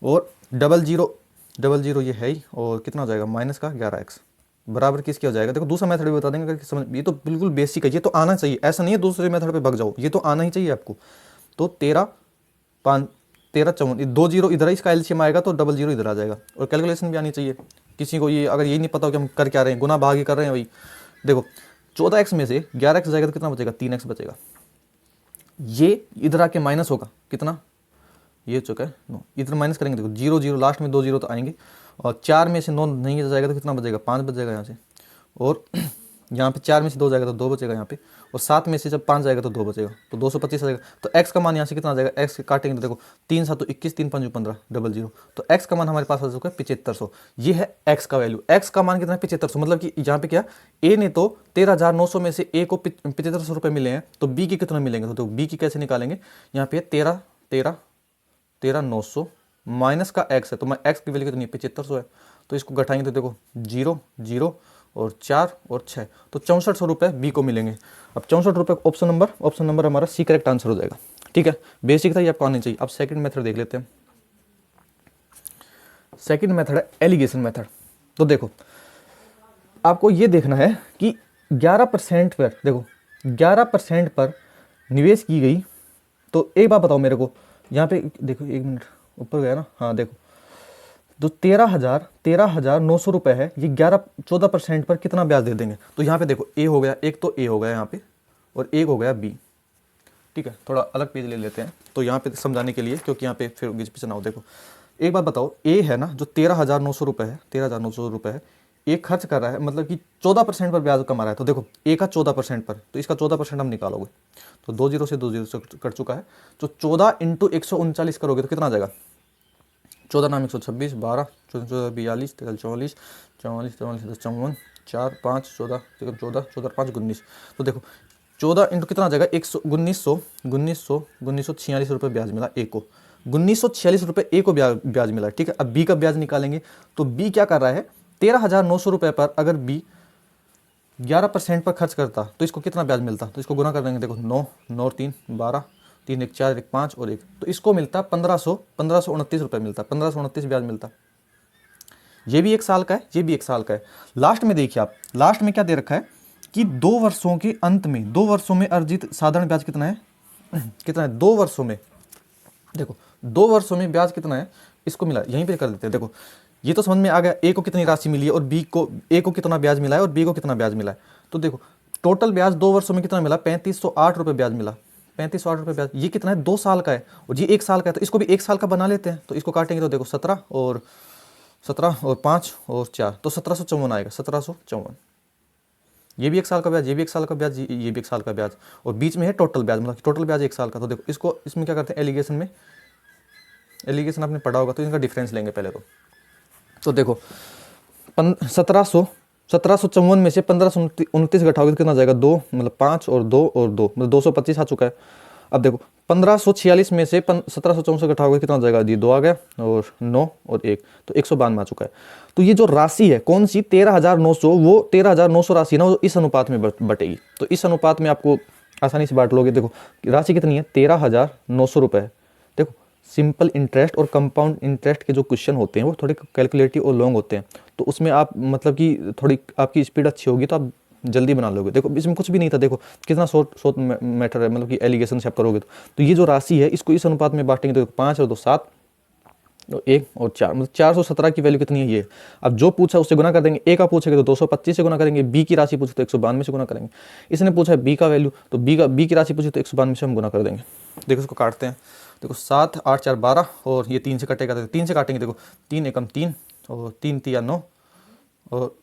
Speaker 1: और 00 ये है ही, और कितना हो जाएगा माइनस का 11x बराबर किसके हो जाएगा। देखो दूसरा मेथड भी बता देंगे अगर समझ, ये तो बिल्कुल बेसिक है, ये तो आना चाहिए, ऐसा नहीं है दूसरे मेथड पे भग जाओ, ये तो आना ही चाहिए आपको। तो 13 5 13 54, 2 0 इधर है, इसका एलसीएम आएगा तो 00 इधर आ जाएगा। और कैलकुलेशन भी आनी चाहिए किसी को, ये अगर यही नहीं पता हो कि हम कर क्या रहे हैं, गुना भाग ही कर रहे हैं भाई। देखो 14x में से 11x जाएगा तो कितना बचेगा, 3x बचेगा। ये इधर आके माइनस होगा कितना, ये हो चुका है 9, इधर माइनस करेंगे, देखो 0 0 लास्ट में 2 0 तो आएंगे, और 4 में से 9 नहीं जाएगा तो कितना बचेगा, 5 बच जाएगा यहाँ से। और यहाँ पे 4 में से 2 जाएगा तो 2 बचेगा यहाँ पे, और 7 में से जब 5 जाएगा तो 2 बचेगा, तो 225 आ जाएगा। तो x का मान यहाँ से कितना आ जाएगा, x काटेंगे तो देखो 3 7 21, 3 5 15, 00, तो x का मान हमारे पास आ चुका है 7500। ये है x का वैल्यू, x का मान कितना है 7500, मतलब कि यहाँ पे क्या a ने तो 13,900 में से a को 7500 रुपये मिले हैं, तो b के कितना मिलेंगे, तो b की कैसे निकालेंगे, यहाँ पे 13,900 माइनस का x है, तो मैं x की वैल्यू कितनी है 7500 है। तो इसको घटाएंगे तो देखो 0 0 और 4 और 6, तो 6400 रुपये बी को मिलेंगे। अब 64 रुपये ऑप्शन नंबर हमारा सी करेक्ट आंसर हो जाएगा। ठीक है, बेसिक था ये आपको आनी चाहिए। अब सेकंड मेथड देख लेते हैं। सेकंड मेथड है एलिगेशन मेथड। तो देखो आपको ये देखना है कि 11% पर, देखो 11% पर निवेश की गई, तो एक बात बताओ मेरे को, यहाँ पे देखो 1 मिनट ऊपर गया ना, हाँ देखो, तो 13,900 रुपये है, ये 14% पर कितना ब्याज दे देंगे। तो यहाँ पे देखो ए हो गया, एक तो ए हो गया यहाँ पे, और एक हो गया बी। ठीक है, थोड़ा अलग पेज ले लेते हैं तो यहाँ पे समझाने के लिए, क्योंकि यहाँ पे फिर गिच पिच ना हो। देखो एक बात बताओ, ए है ना जो 13,900 रुपये है, 13,900 रुपये है, ए खर्च कर रहा है, मतलब कि 14% पर ब्याज कमा रहा है। तो देखो ए का 14% पर, तो इसका 14% हम निकालोगे तो 2 0 से 2 0 से कट चुका है, तो 14 × 139 करोगे तो कितना आ जाएगा, 14 नाम 126, 12 14 42 13 44 44 44 54 4 5 14 14 14 5 19। तो देखो 14 इंटू कितना आ जाएगा 1946 रुपये ब्याज मिला ए को। 1946 रुपये ए को ब्याज मिला, ठीक है। अब बी का ब्याज निकालेंगे तो बी क्या कर रहा है, 13,900 रुपये पर अगर बी 11% पर खर्च करता तो इसको कितना ब्याज मिलता, तो इसको गुना कर देंगे। देखो 9 9 3 12, 3 1 4 1 5 और 1, तो इसको मिलता 1529 रुपये मिलता, 1529 ब्याज मिलता। ये भी 1 साल का है, ये भी 1 साल का है। लास्ट में देखिए आप, लास्ट में क्या दे रखा है कि 2 वर्षों के अंत में, 2 वर्षों में अर्जित साधारण ब्याज कितना है कितना है 2 वर्षों में, देखो 2 वर्षों में ब्याज कितना है, इसको मिला, यहीं पे कर देते हैं। देखो ये तो समझ में आ गया, ए को कितनी राशि मिली है और बी को, ए को कितना ब्याज मिला है और बी को कितना ब्याज मिला है। तो देखो टोटल ब्याज 2 वर्षों में कितना मिला, 3508 रुपये ब्याज मिला, 3508 रुपये ब्याज। ये कितना है, 2 साल का है और ये 1 साल का है, तो इसको भी 1 साल का बना लेते हैं। तो इसको काटेंगे तो देखो 17 और 5 और 4, तो 1754 आएगा, 1754। ये भी 1 साल का ब्याज, ये भी 1 साल का ब्याज, ये भी 1 साल का ब्याज, और बीच में है टोटल ब्याज, मतलब टोटल ब्याज 1 साल का। तो देखो इसको, इसमें क्या करते हैं, एलिगेशन में, एलिगेशन आपने पढ़ा होगा, तो इनका डिफरेंस लेंगे पहले तो देखो 1754 में से 1529 घटाओगे तो कितना जाएगा, 2 मतलब 5 और 2 और 2 मतलब 225 आ चुका है। अब देखो 1546 में से 1764 घटाओगे कितना जाएगा, ये 2 आ गया और 9 और 1, तो 192 आ चुका है। तो ये जो राशि है कौन सी, 13,900, वो 13,900 राशि ना वो इस अनुपात में बटेगी। तो इस अनुपात में आपको आसानी से बांट लोगे। देखो राशि कितनी है, 13,900 रुपये। देखो सिंपल इंटरेस्ट और कंपाउंड इंटरेस्ट के जो क्वेश्चन होते हैं वो थोड़े कैलकुलेटिव और लॉन्ग होते हैं, तो उसमें आप मतलब कि थोड़ी आपकी स्पीड अच्छी होगी तो आप जल्दी बना लोगे। देखो इसमें कुछ भी नहीं था, देखो कितना शॉर्ट मैटर है, मतलब कि एलिगेशन से आप करोगे तो ये जो राशि है इसको इस अनुपात में बांटेंगे तो 5 और 2 7 और 1 और 4, मतलब 417 की वैल्यू कितनी है ये। अब जो पूछा उससे गुना कर देंगे, ए का पूछेगा तो 225 से गुना करेंगे, बी की राशि पूछे तो 192 से गुना करेंगे। इसने पूछा है बी का वैल्यू, तो बी की राशि पूछे तो 192 से हम गुना कर देंगे। देखो इसको काटते हैं, देखो 7 8 4 12 और ये 3 से कटेगा, तो 3 से काटेंगे, देखो 3 एकम 3 और 3 3 9 और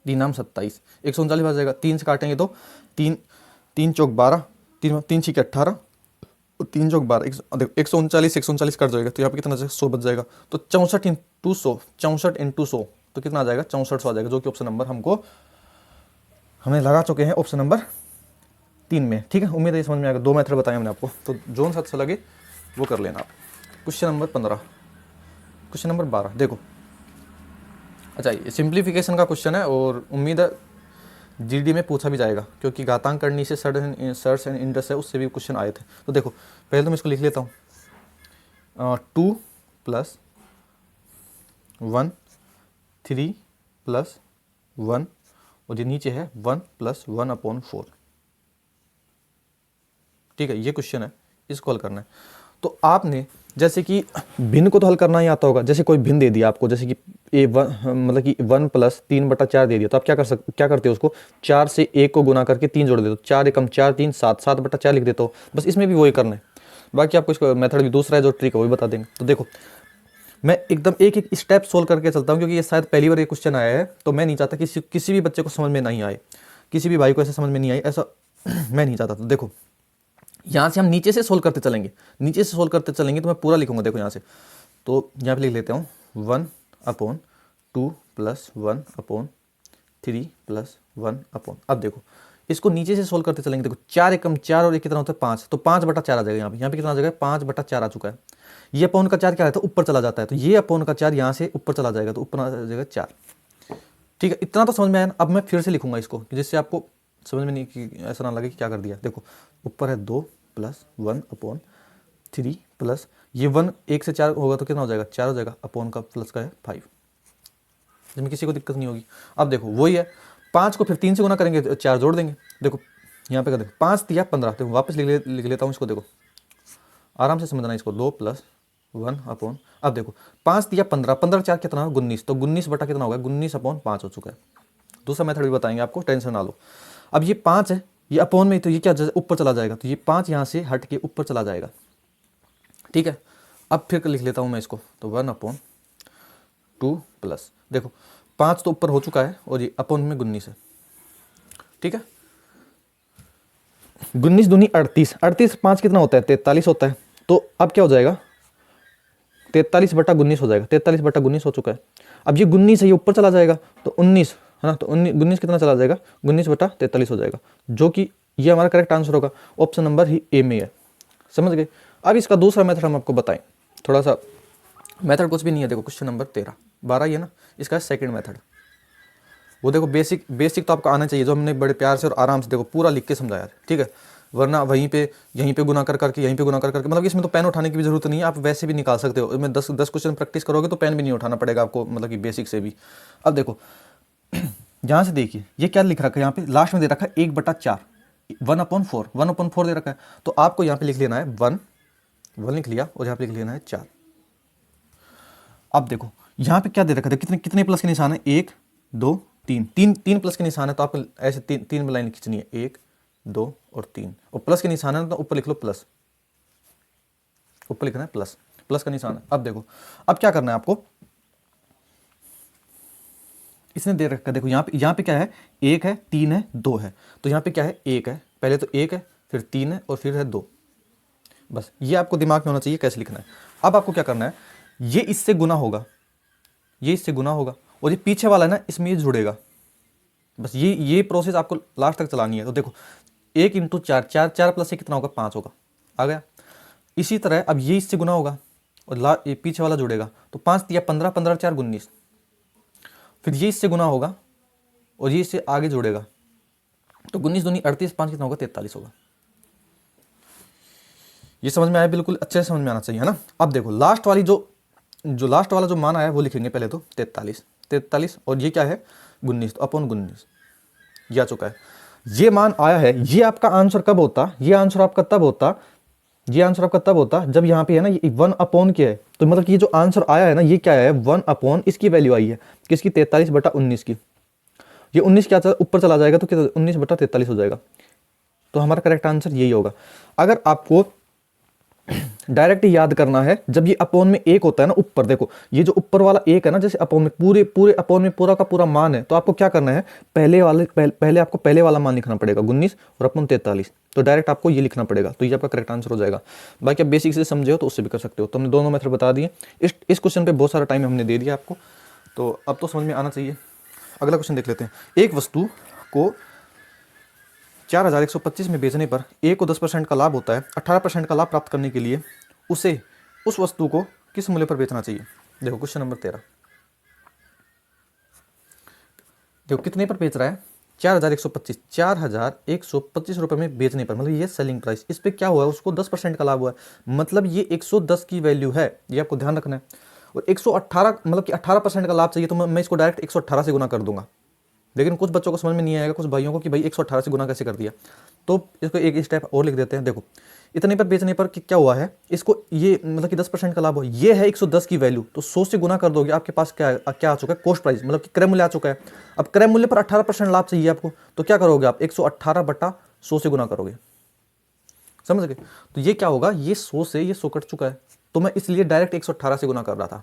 Speaker 1: 3 नाम 27, 139 बच जाएगा। 3 से काटेंगे तो 3 चौक 12, 3 छीके 18 और 3 चौक 12, देखो 139 कट जाएगा, तो यहाँ पे कितना 100 बच जाएगा। तो 64 इंटू 100 तो कितना आ जाएगा, 6400 आ जाएगा, जो कि ऑप्शन नंबर हमने लगा चुके हैं ऑप्शन नंबर 3 में। ठीक है, उम्मीद है समझ में आएगा। 2 मेथड बताए हमने आपको, तो जो सा अच्छा लगे वो कर लेना आप। क्वेश्चन नंबर 15, क्वेश्चन नंबर 12 देखो। अच्छा ये सिंप्लीफिकेशन का क्वेश्चन है और उम्मीद है जीडी में पूछा भी जाएगा, क्योंकि घातांक करनी से सर्च एंड इंटरेस्ट है उससे भी क्वेश्चन आए थे। तो देखो पहले तो मैं इसको लिख लेता हूँ, 2 + 1 3 + 1 और ये नीचे है 1 + 1/4। ठीक है, ये क्वेश्चन है, इसको हल करना है। तो आपने जैसे कि भिन्न को तो हल करना ही आता होगा। जैसे कोई भिन्न दे दिया आपको, जैसे कि मतलब कि 1 + 3/4 दे दिया, तो आप क्या करते हो, उसको 4 से 1 को गुना करके 3 जोड़ देते हो, 4 एकम 4 3 7 7/4 लिख देते हो। बस इसमें भी वही करना है, बाकी आपको इसका मेथड भी दूसरा है जो ट्रिक है वही बता देंगे। तो देखो मैं एकदम एक एक स्टेप सोल्व करके चलता हूँ, क्योंकि ये शायद पहली बार ये क्वेश्चन आया है, तो मैं नहीं चाहता किसी भी बच्चे को समझ में नहीं आए, किसी भी भाई को ऐसे समझ में नहीं आए, ऐसा मैं नहीं चाहता। तो देखो यहाँ से हम नीचे से सोल्व करते चलेंगे, नीचे से सोल्व करते चलेंगे, तो मैं पूरा लिखूंगा। देखो यहाँ से, तो यहाँ पे लिख लेते हूँ 1/2 + 1/3 + 1/। अब देखो इसको नीचे से सोल्व करते चलेंगे। देखो 4 एकम 4 और 1 कितना होता है 5, तो 5/4 आ जाएगा। यहाँ पे कितना आ जाएगा, 5/4 आ चुका है। ये अपॉन का 4 क्या रहता है, ऊपर चला जाता है, तो ये अपॉन का 4 यहाँ से ऊपर चला जाएगा, तो ऊपर आ जाएगा 4। ठीक है, इतना तो समझ में आया ना। अब मैं फिर से लिखूंगा इसको, जिससे आपको समझ में नहीं कि ऐसा ना लगे कि क्या कर दिया। देखो ऊपर है 2 + 1/3 प्लस ये 1 1 से 4 होगा तो कितना हो जाएगा, 4 हो जाएगा, अपॉन का प्लस का है 5, जिसमें किसी को दिक्कत नहीं होगी। अब देखो वही है, 5 को फिर 3 से गुना करेंगे, 4 जोड़ देंगे। देखो यहाँ पे कर देखो 5 × 15, तो वापस लिख लेता हूँ इसको। देखो आराम से समझना इसको, 2 + 1/। अब देखो 5 × 15, 15 4 कितना होगा 19, तो 19 बटा कितना होगा 19/5 हो चुका है। दूसरा मेथड भी बताएंगे आपको, टेंशन ना लो। अब ये 5 है, ये अपॉन में, तो ये क्या ऊपर चला जाएगा, तो ये 5 यहाँ से हट के ऊपर चला जाएगा। ठीक है, अब फिर लिख लेता हूँ मैं इसको, तो 1/2 प्लस, देखो 5 तो ऊपर हो चुका है और ये अपॉन में 19 है। ठीक है, 19 दूनी 38, 38 5 कितना होता है 43 होता है। तो अब क्या हो जाएगा 43/19 हो जाएगा, 43/19 हो चुका है। अब ये 19 है, ये ऊपर चला जाएगा, तो 19 है ना, तो 19 कितना चला जाएगा 19/43 हो जाएगा, जो कि ये हमारा करेक्ट आंसर होगा। ऑप्शन नंबर ही ए में है, समझ गए। अब इसका दूसरा मेथड हम आपको बताएं, थोड़ा सा मेथड कुछ भी नहीं है। देखो क्वेश्चन नंबर 12 ही है ना, इसका सेकंड मेथड। वो देखो बेसिक बेसिक तो आपको आना चाहिए, जो हमने बड़े प्यार से और आराम से देखो पूरा लिख के समझाया, ठीक है। वरना वहीं पे यहीं पे गुना कर करके यहीं पे गुना कर करके, मतलब इसमें तो पेन उठाने की भी जरूरत नहीं है, आप वैसे भी निकाल सकते हो। इसमें 10 क्वेश्चन प्रैक्टिस करोगे तो पेन भी नहीं उठाना पड़ेगा आपको, मतलब कि बेसिक से भी। अब देखो यहाँ से देखिए ये क्या लिख रखा है, यहाँ पे लास्ट में दे रखा है 1/4, 1/4, 1/4 दे रखा है। तो आपको यहाँ पे लिख लेना है 1 लिख लिया, और यहाँ पे लिख लेना है 4। अब देखो यहाँ पे क्या दे रखा है, कितने कितने प्लस के निशान है, 1 2 3, तीन प्लस के निशान है, तो आपको ऐसे तीन लाइन खींचनी है, 1 2 और 3, और प्लस के निशान है तो ऊपर लिख लो प्लस, ऊपर लिखना है प्लस, प्लस का निशान है। अब देखो अब क्या करना है आपको, इसने दे रखा है, देखो यहाँ पे क्या है, 1 है 3 है 2 है, तो यहाँ पे क्या है 1 है, पहले तो 1 है फिर 3 है और फिर है 2। बस ये आपको दिमाग में होना चाहिए कैसे लिखना है। अब आपको क्या करना है, ये इससे गुना होगा, ये इससे गुना होगा, और ये पीछे वाला है ना इसमें ये जुड़ेगा। बस ये प्रोसेस आपको लास्ट तक चलानी है। तो देखो 1 × 4, 4 प्लस से कितना होगा, 5 होगा, आ गया। इसी तरह अब ये इससे गुना होगा और ये पीछे वाला जुड़ेगा, तो 5 दिया 15, 15 4 19, फिर ये इससे गुना होगा और ये इससे आगे जुड़ेगा, तो 19 दूनी 38, 5 कितना होगा, 43 होगा। ये समझ में आया, बिल्कुल अच्छे से समझ में आना चाहिए, है ना। अब देखो लास्ट वाली जो लास्ट वाला जो मान आया वो लिखेंगे पहले तो 43, और ये क्या है 19, तो अपॉन 19 ये आ चुका है। ये मान आया है, ये आपका आंसर कब होता, ये आंसर आपका तब होता, ये आंसर आपका तब होता जब यहाँ पे है ना ये 1 क्या है, तो मतलब कि ये जो आंसर आया है ना ये क्या है, 1 इसकी वैल्यू आई है किसकी, 43/19 की। ये 19 क्या ऊपर चला जाएगा तो क्या 19/43 हो जाएगा, तो हमारा करेक्ट आंसर यही होगा। अगर आपको डायरेक्ट याद करना है, जब ये अपॉन में 1 होता है ना ऊपर, देखो ये जो ऊपर वाला 1 है ना, जैसे अपॉन में पूरे अपॉन में पूरा का पूरा मान है, तो आपको क्या करना है, पहले आपको पहले वाला मान लिखना पड़ेगा 19 और अपॉन 43, तो डायरेक्ट आपको ये लिखना पड़ेगा, तो ये आपका करेक्ट आंसर हो जाएगा। बाकी आप बेसिक से समझे हो तो उससे भी कर सकते हो। तो हमने दोनों मेथड बता दिए, इस क्वेश्चन पे बहुत सारा टाइम हमने दे दिया आपको, तो अब तो समझ में आना चाहिए। अगला क्वेश्चन देख लेते हैं। एक वस्तु को 4125 में बेचने पर ए को 10% का लाभ होता है, 18% का लाभ प्राप्त करने के लिए उसे उस वस्तु को किस मूल्य पर बेचना चाहिए। देखो क्वेश्चन नंबर 13, देखो कितने पर बेच रहा है, 4125, 4125 रुपये में बेचने पर, मतलब ये सेलिंग प्राइस, इस पे क्या हुआ है, उसको 10% का लाभ हुआ है, मतलब ये 110 की वैल्यू है, ये आपको ध्यान रखना है। और 118 मतलब कि 18% का लाभ चाहिए, तो मैं इसको डायरेक्ट 118 से गुना कर दूंगा। लेकिन कुछ बच्चों को समझ में नहीं आएगा, कुछ भाइयों को, कि भाई 118 से गुना कैसे कर दिया, तो इसको एक स्टेप और लिख देते हैं। देखो इतने पर बेचने पर क्या हुआ है, इसको ये मतलब कि 10% का लाभ हुआ, ये है 110 की वैल्यू, तो 100 से गुना कर दोगे, आपके पास क्या आ चुका है, कॉस्ट प्राइस, मतलब कि क्रय मूल्य आ चुका है। अब क्रय मूल्य पर 18% लाभ चाहिए आपको, तो क्या करोगे आप, 118/100 से गुना करोगे, समझ गए। तो ये क्या होगा, ये 100 से ये 100 कट चुका है, तो मैं इसलिए डायरेक्ट 118 से गुना कर रहा था,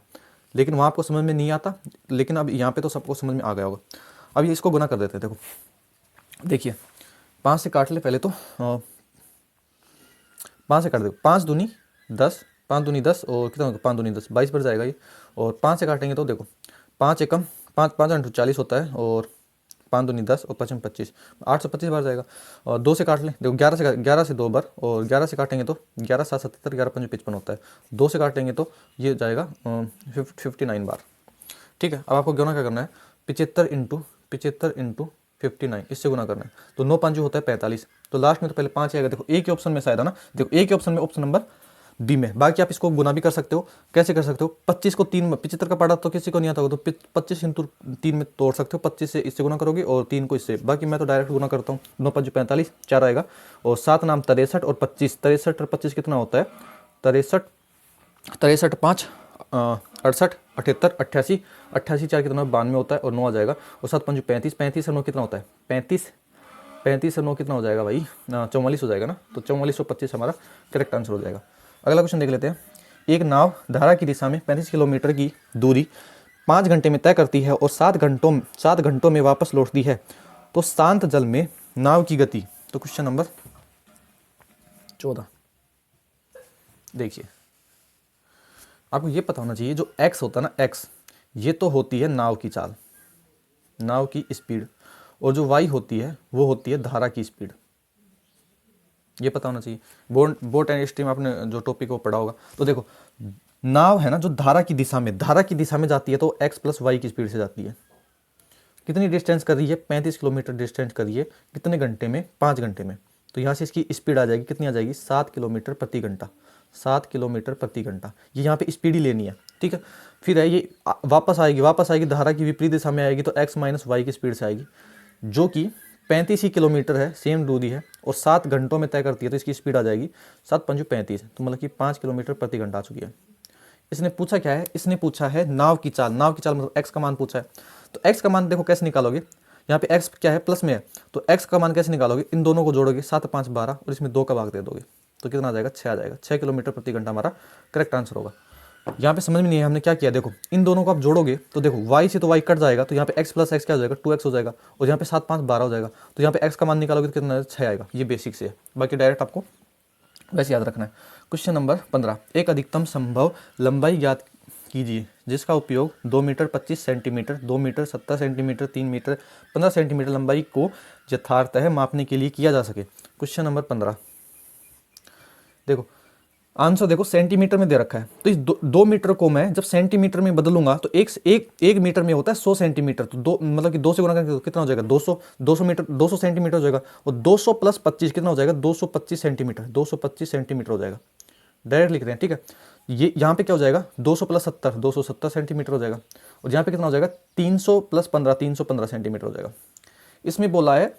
Speaker 1: लेकिन वहाँ आपको समझ में नहीं आता, लेकिन अब यहाँ पे तो सबको समझ में आ गया होगा। अब ये इसको गुना कर देते हैं। देखो देखिए 5 से काट ले पहले तो, 5 से काट दो, 5 दूनी 10, 5 दूनी 10 और कितना होगा, 5 दूनी 10, 22 पर जाएगा ये। और 5 से काटेंगे तो देखो 5 एकम 5 × 40 होता है, और 5 दूनी 10 और 5 × 25, 825 बार जाएगा। और 2 से काट लें, देखो 11 से 2 बार, और 11 से काटेंगे तो 11 7 77, 11 5 55 होता है। 2 से काटेंगे तो ये जाएगा 59 बार, ठीक है। अब आपको गुना क्या करना है, 75 × 59, इससे गुना करना है, तो 9 5 होता है 45, तो लास्ट में तो पहले 5 आएगा। देखो एक ही ऑप्शन में शायद है ना, देखो एक ही ऑप्शन में, ऑप्शन नंबर बी में। बाकी आप इसको गुना भी कर सकते हो, कैसे कर सकते हो, 25 को 3 में, 75 का पढ़ा तो किसी को नहीं आता होगा, तो 25 × 3 में तोड़ सकते हो, 25 से इससे गुना करोगे और 3 को इससे। बाकी मैं तो डायरेक्ट गुना करता हूँ, 9 5 45, 4 आएगा, और 7 नाम 63 और 25, 63 और 25 कितना होता है, 63 63 5 68 78 88, 88 4 कितना 92 होता है, और 9 आ जाएगा, और 7 5 35, 35 से 9 कितना होता है, 35 से 9 कितना हो जाएगा भाई, 44 हो जाएगा ना, तो 4425 हमारा करेक्ट आंसर हो जाएगा। अगला क्वेश्चन देख लेते हैं। एक नाव धारा की दिशा में 35 किलोमीटर की दूरी 5 घंटे में तय करती है और 7 घंटों में वापस लौटती है, तो शांत जल में नाव की गति। तो क्वेश्चन नंबर 14 देखिए, आपको ये पता होना चाहिए, जो x होता है ना, x ये तो होती है नाव की चाल, नाव की स्पीड, और जो y होती है वो होती है धारा की स्पीड। ये पता होना चाहिए। बोट एंड स्ट्रीम आपने जो टॉपिक को पढ़ा होगा। तो देखो नाव है ना, जो धारा की दिशा में जाती है तो x प्लस वाई की स्पीड से जाती है। कितनी डिस्टेंस कर रही है? 35 किलोमीटर डिस्टेंस कर रही है। कितने घंटे में? 5 घंटे में। तो यहाँ से इसकी स्पीड आ जाएगी, कितनी आ जाएगी? 7 किलोमीटर प्रति घंटा। 7 किलोमीटर प्रति घंटा, ये यहाँ पे स्पीड ही लेनी है, ठीक है। फिर है ये वापस आएगी धारा की विपरीत दिशा में आएगी, तो x माइनस वाई की स्पीड से आएगी, जो कि 35 ही किलोमीटर है, सेम दूरी है, और 7 घंटों में तय करती है। तो इसकी स्पीड आ जाएगी 7 पंजू 35, तो मतलब कि 5 किलोमीटर प्रति घंटा आ चुकी है। इसने पूछा क्या है? इसने पूछा है नाव की चाल मतलब x का मान पूछा है। तो x का मान देखो कैसे निकालोगे, यहाँ पे x क्या है? प्लस में है, तो x का मान कैसे निकालोगे? इन दोनों को जोड़ोगे, 7 5 12, और इसमें 2 का भाग दे दोगे, तो कितना आ जाएगा? 6 आ जाएगा। 6 किलोमीटर प्रति घंटा हमारा करेक्ट आंसर होगा। यहाँ पे समझ में नहीं है हमने क्या किया। देखो इन दोनों को आप जोड़ोगे तो देखो y से तो y कट जाएगा, तो यहाँ पे x प्लस एक्स क्या हो जाएगा? 2x हो जाएगा, और यहाँ पे 7 5 12 हो जाएगा। तो यहाँ पे x का मान निकालोगे तो कितना? 6 आएगा। ये बेसिक से है, बाकी डायरेक्ट आपको वैसे याद रखना है। क्वेश्चन नंबर 15, एक अधिकतम संभव लंबाई ज्ञात कीजिए जिसका उपयोग 2 metre 25 centimetre, 2 metre 70 centimetre, 3 metre 15 centimetre लंबाई को यथार्थतः मापने के लिए किया जा सके। क्वेश्चन नंबर 15, देखो आंसर देखो सेंटीमीटर में दे रखा है, तो इस 2 मीटर को मैं जब सेंटीमीटर में बदलूंगा तो एक मीटर में होता है 100 सेंटीमीटर, तो दो मतलब कि 2 से गुणा करके कितना हो जाएगा? 200 मीटर, 200 सेंटीमीटर हो जाएगा, और 200 प्लस 25 कितना हो जाएगा? 225 सेंटीमीटर, 225 सेंटीमीटर हो जाएगा। डायरेक्ट लिख रहे हैं, ठीक है। ये यहाँ पे क्या हो जाएगा? 200 प्लस 70, 270 सेंटीमीटर हो जाएगा, और यहाँ पे कितना हो जाएगा? 300 प्लस 15, 315 सेंटीमीटर हो जाएगा। इसमें बोला है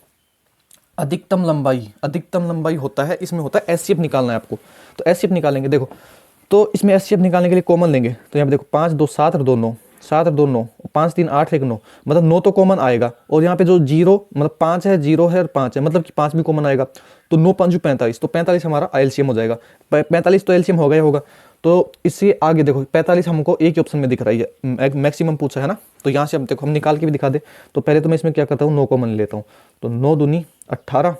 Speaker 1: अधिकतम लंबाई होता है, इसमें होता है एचसीएफ निकालना है आपको। तो एचसीएफ निकालेंगे, देखो तो इसमें एचसीएफ निकालने के लिए कॉमन लेंगे, तो यहाँ पे देखो 5 2 7 और 2 9, 7 और 2 9, 5 3 8 1 9, मतलब 9 तो कॉमन आएगा, और यहाँ पे जो 0 मतलब 5 है, 0 है और 5 है, मतलब कि 5 भी कॉमन आएगा, तो 9 5 45, तो 45 हमारा एलसीएम हो जाएगा। 45 तो एलसीएम होगा ही होगा। तो इससे आगे देखो 45 हमको एक ही ऑप्शन में दिख रही है, मैक्सिमम पूछा है ना, तो यहाँ से अब देखो हम निकाल के भी दिखा दे। तो पहले तो मैं इसमें क्या करता हूँ? 9 कॉमन लेता हूँ, तो 9 दूनी 18,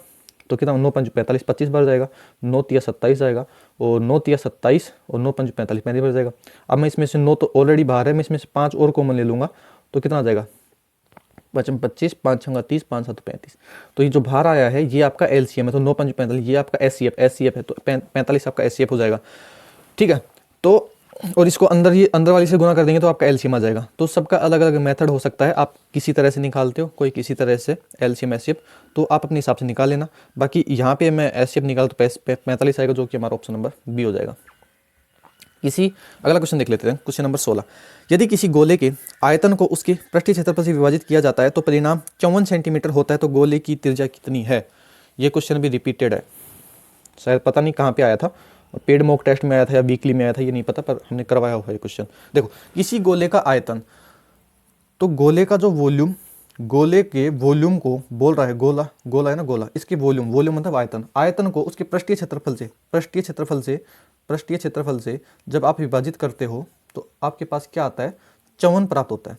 Speaker 1: तो कितना? 9 5 45, 25 बार जाएगा, 9 3 27 आएगा, और 9 3 27 और 9 5 45, 35 बार जाएगा। अब मैं इसमें से 9 तो ऑलरेडी बाहर है, मैं इसमें से 5 और कॉमन ले लूँगा, तो कितना आ जाएगा? 5 25, 5 6 30, 5 7 35। तो ये जो बाहर आया है ये आपका एलसीएम है, तो 9 5 45, ये आपका एचसीएफ है, तो 45 आपका एचसीएफ हो जाएगा, ठीक है। तो और इसको अंदर वाली से गुना कर देंगे तो आपका एलसीएम आ जाएगा। तो सबका अलग अलग मेथड हो सकता है, आप किसी तरह से निकालते हो, कोई किसी तरह से एलसीएम एचसीएफ, तो आप अपने हिसाब से निकाल लेना। बाकी यहाँ पे मैं एचसीएफ निकाल तो 45 आएगा, जो कि हमारा ऑप्शन नंबर बी हो जाएगा। अगला क्वेश्चन देख लेते हैं, क्वेश्चन नंबर 16, यदि किसी गोले के आयतन को उसके पृष्ठीय क्षेत्रफल से विभाजित किया जाता है तो परिणाम 54 सेंटीमीटर होता है, तो गोले की त्रिज्या कितनी है? ये क्वेश्चन भी रिपीटेड है, शायद पता नहीं कहाँ पे आया था, पेड मॉक टेस्ट में आया था या वीकली में आया था, ये नहीं पता, पर हमने करवाया हुआ है क्वेश्चन। देखो किसी गोले का आयतन, तो गोले का जो वॉल्यूम, गोले के वॉल्यूम को बोल रहा है, गोला है ना, गोला, इसकी वॉल्यूम मतलब आयतन को उसके पृष्ठीय क्षेत्रफल से जब आप विभाजित करते हो तो आपके पास क्या आता है? 54 प्राप्त होता है,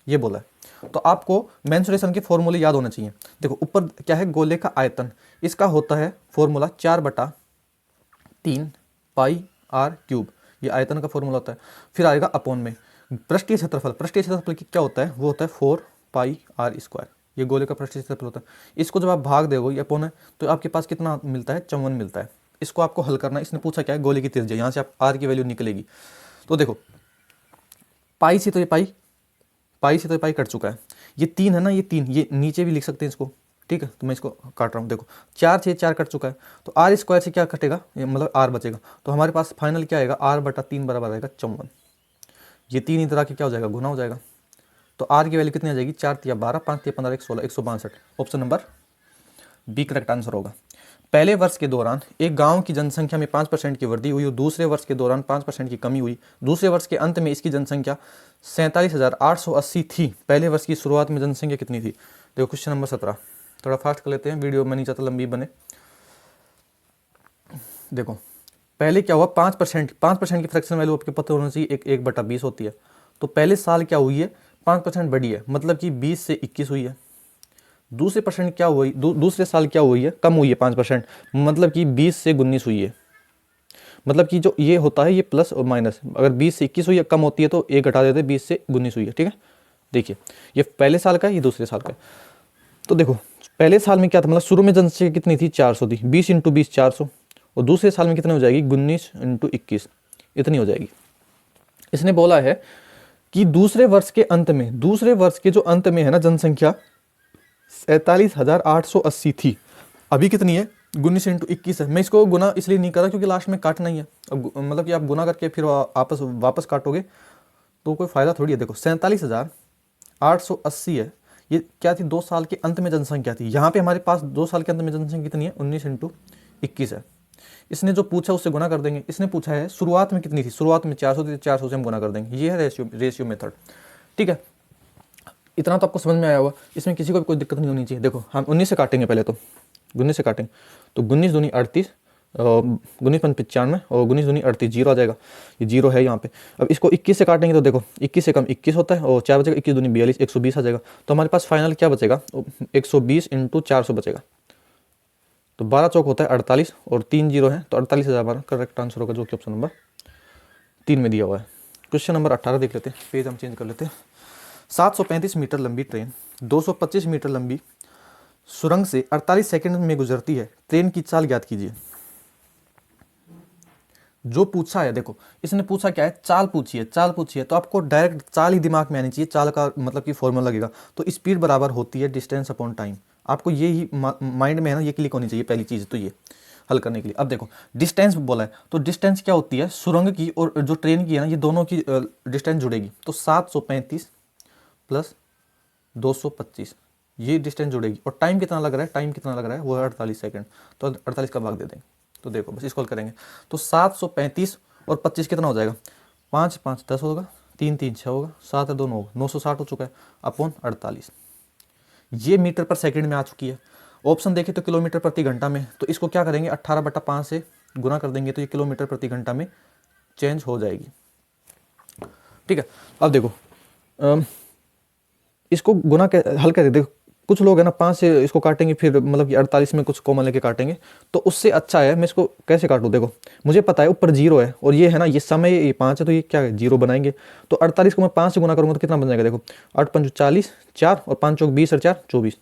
Speaker 1: ये बोला है। तो आपको मेंसुरेशन के फॉर्मूले याद होने चाहिए। देखो ऊपर क्या है? गोले का आयतन, इसका होता है फॉर्मूला 4/3 पाई आर क्यूब, ये आयतन का फॉर्मूला होता है। फिर आएगा अपॉन में पृष्ठीय क्षेत्रफल की क्या होता है? वो होता है 4 पाई आर स्क्वायर, ये गोले का पृष्ठीय क्षेत्रफल होता है। इसको जब आप भाग दोगे ये अपॉन है, तो आपके पास कितना मिलता है? 54 मिलता है। इसको आपको हल करना है। इसने पूछा क्या है? गोले की त्रिज्या, यहाँ से आप आर की वैल्यू निकलेगी। तो देखो पाई से तो ये पाई कट चुका है, ये 3 है ना, ये 3, ये नीचे भी लिख सकते हैं इसको, ठीक है। तो मैं इसको काट रहा हूँ, देखो 4 से 4 कट चुका है, तो आर स्क्वायर से क्या कटेगा? मतलब आर बचेगा, तो हमारे पास फाइनल क्या आएगा? r/3 बराबर आएगा 54। ये 3 इधर आके क्या हो जाएगा? गुना हो जाएगा। तो आर की वैल्यू कितनी आ जाएगी? 4 3 12, 5 3 15, 16, 162। Option number B correct answer होगा। पहले वर्ष के दौरान एक गांव की जनसंख्या में 5% की वृद्धि हुई और दूसरे वर्ष के दौरान 5% की कमी हुई। दूसरे वर्ष के अंत में इसकी जनसंख्या 47,880 थी। पहले वर्ष की शुरुआत में जनसंख्या कितनी थी? देखो क्वेश्चन नंबर 17, थोड़ा फास्ट कर लेते हैं, वीडियो मैं नहीं चाहता लंबी बने। देखो पहले क्या हुआ? 5% की फ्रैक्शन वैल्यू आपके पता होना चाहिए, 1/20 होती है। तो पहले साल क्या हुई है? 5% बढ़ी है, मतलब कि 20 से 21 हुई है। दूसरे परसेंट क्या हुई? दूसरे साल क्या हुई है? कम हुई है 5%, मतलब कि 20 से 19 हुई है। मतलब कि जो ये होता है ये प्लस और माइनस, अगर 20 से 21 हुई है, कम होती है तो 1 घटा देते हैं, 20 से 19 हुई है, ठीक है। देखिए ये पहले साल का है, ये दूसरे साल का है। तो देखो पहले साल में क्या था, मतलब शुरू में जनसंख्या कितनी थी, 400 थी, 20 इंटू 20 400, और दूसरे साल में कितनी हो जाएगी, 19 इंटू 21 इतनी हो जाएगी। इसने बोला है कि दूसरे वर्ष के अंत में, दूसरे वर्ष के जो अंत में है ना, जनसंख्या 47,880 थी, अभी कितनी है, 19 इंटू 21 है। मैं इसको गुना इसलिए नहीं कर रहा क्योंकि लास्ट में काटना ही है, अब मतलब कि आप गुना करके फिर आपस वापस काटोगे तो कोई फ़ायदा थोड़ी है। देखो 47,880 है, ये क्या थी, 2 साल के अंत में जनसंख्या थी। यहाँ पे हमारे पास 2 साल के अंत में जनसंख्या कितनी है, 19 इंटू 21 है। इसने जो पूछा उससे गुना कर देंगे। इसने पूछा है शुरुआत में कितनी थी, शुरुआत में 400 थी, 400 से हम गुना कर देंगे। ये है रेशियो मेथड, ठीक है। इतना तो आपको समझ में आया होगा, इसमें किसी को भी कोई दिक्कत नहीं होनी चाहिए। देखो हम 19 से काटेंगे, पहले तो 19 से काटेंगे तो 19 दूनी 38, 19 पंच 95 और 19 दूनी 38, जीरो आ जाएगा, ये जीरो है यहाँ पे। अब इसको 21 से काटेंगे तो देखो 21 से कम 21 होता है और 4 बचेगा, 21 दूनी 42, 120 आ जाएगा। तो हमारे पास फाइनल क्या बचेगा, 120 इंटू 400 बचेगा। तो 12 चौक होता है 48 और 3 जीरो है तो 48,000 हमारा करेक्ट आंसर होगा, जो कि ऑप्शन नंबर 3 में दिया हुआ है। क्वेश्चन नंबर 18 देख लेते हैं, पेज हम चेंज कर लेते हैं। 735 मीटर लंबी ट्रेन 225 मीटर लंबी सुरंग से 48 सेकंड में गुजरती है, ट्रेन की चाल ज्ञात कीजिए। जो पूछा है, देखो इसने पूछा क्या है, चाल पूछी है, चाल पूछी है तो आपको डायरेक्ट चाल ही दिमाग में आनी चाहिए। चाल का मतलब कि फॉर्मूला लगेगा, तो स्पीड बराबर होती है डिस्टेंस अपॉन टाइम। आपको ये ही माइंड में है ना, ये क्लिक होनी चाहिए पहली चीज़ तो ये हल करने के लिए। अब देखो डिस्टेंस बोला है, तो डिस्टेंस क्या होती है, सुरंग की और जो ट्रेन की है ना, ये दोनों की डिस्टेंस जुड़ेगी। तो 735 प्लस 225 ये डिस्टेंस जुड़ेगी। और टाइम कितना लग रहा है, टाइम कितना लग रहा है, वो है 48 सेकंड। तो 48 का भाग दे देंगे, तो देखो बस इसको हल करेंगे तो 735 और 25 कितना हो जाएगा, 5 5 10 होगा, 3 3 6 होगा, 7 2 9 होगा, 960 हो चुका है अपॉन 48। ये मीटर पर सेकंड में आ चुकी है। ऑप्शन देखें तो किलोमीटर प्रति घंटा में, तो इसको क्या करेंगे 18/5 से गुना कर देंगे तो ये किलोमीटर प्रति घंटा में चेंज हो जाएगी, ठीक है। अब देखो इसको गुना हल कर देखो, कुछ लोग है ना 5 से इसको काटेंगे, फिर मतलब कि 48 में कुछ कॉमन लेके काटेंगे, तो उससे अच्छा है मैं इसको कैसे काटूँ। देखो मुझे पता है ऊपर जीरो है और ये है ना, ये समय ये 5 है, तो ये क्या है, जीरो बनाएंगे। तो 48 को मैं 5 से गुना करूँगा तो कितना बन जाएगा, देखो 8 5 40, 4 और 5 चौक 20 और 4 24,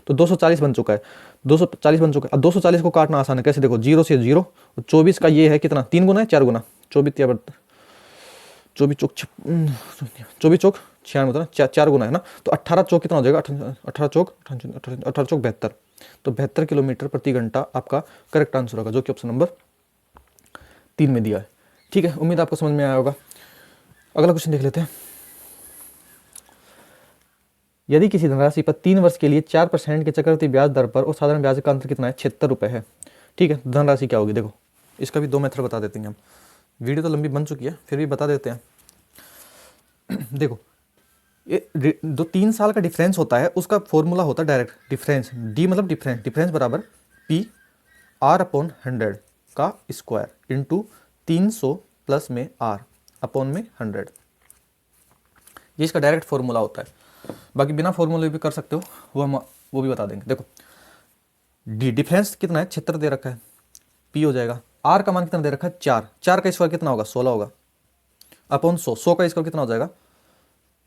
Speaker 1: तो 240 बन चुका है, 240 बन चुका है। अब 240 को काटना आसान है, कैसे, देखो जीरो से जीरो, और 24 का ये है कितना, 3 गुना है, 4 गुना, 24 24 चौक 96 होता है ना, 4 गुना है ना, तो 18 चौक कितना हो जाएगा, 18 चौक 72, तो 72 किलोमीटर प्रति घंटा आपका करेक्ट आंसर होगा, जो कि ऑप्शन नंबर 3 में दिया है, ठीक है। उम्मीद आपको समझ में आया होगा। अगला क्वेश्चन देख लेते हैं। यदि किसी धनराशि पर 3 वर्ष के लिए 4% के चक्रवृद्धि ब्याज दर पर और साधारण ब्याज का अंतर कितना है, 76 रुपये है, ठीक है। धनराशि क्या होगी, देखो इसका भी 2 मेथड बता देते हैं हम। वीडियो तो लंबी बन चुकी है, फिर भी बता देते हैं। देखो ये जो 3 साल का डिफरेंस होता है उसका फॉर्मूला होता है डायरेक्ट डिफरेंस, डी मतलब डिफरेंस, डिफरेंस बराबर पी आर अपॉन 100 का स्क्वायर इंटू 300 प्लस में आर अपॉन में 100, ये इसका डायरेक्ट फॉर्मूला होता है। बाकी बिना फॉर्मूले भी कर सकते हो, वो भी बता देंगे। देखो डी डिफरेंस कितना है, 76 दे रखा है, पी हो जाएगा, आर का मान कितना दे रखा है 4, 4 का स्क्वायर कितना होगा 16 होगा, अपॉन 100, 100 का स्क्वायर कितना हो जाएगा,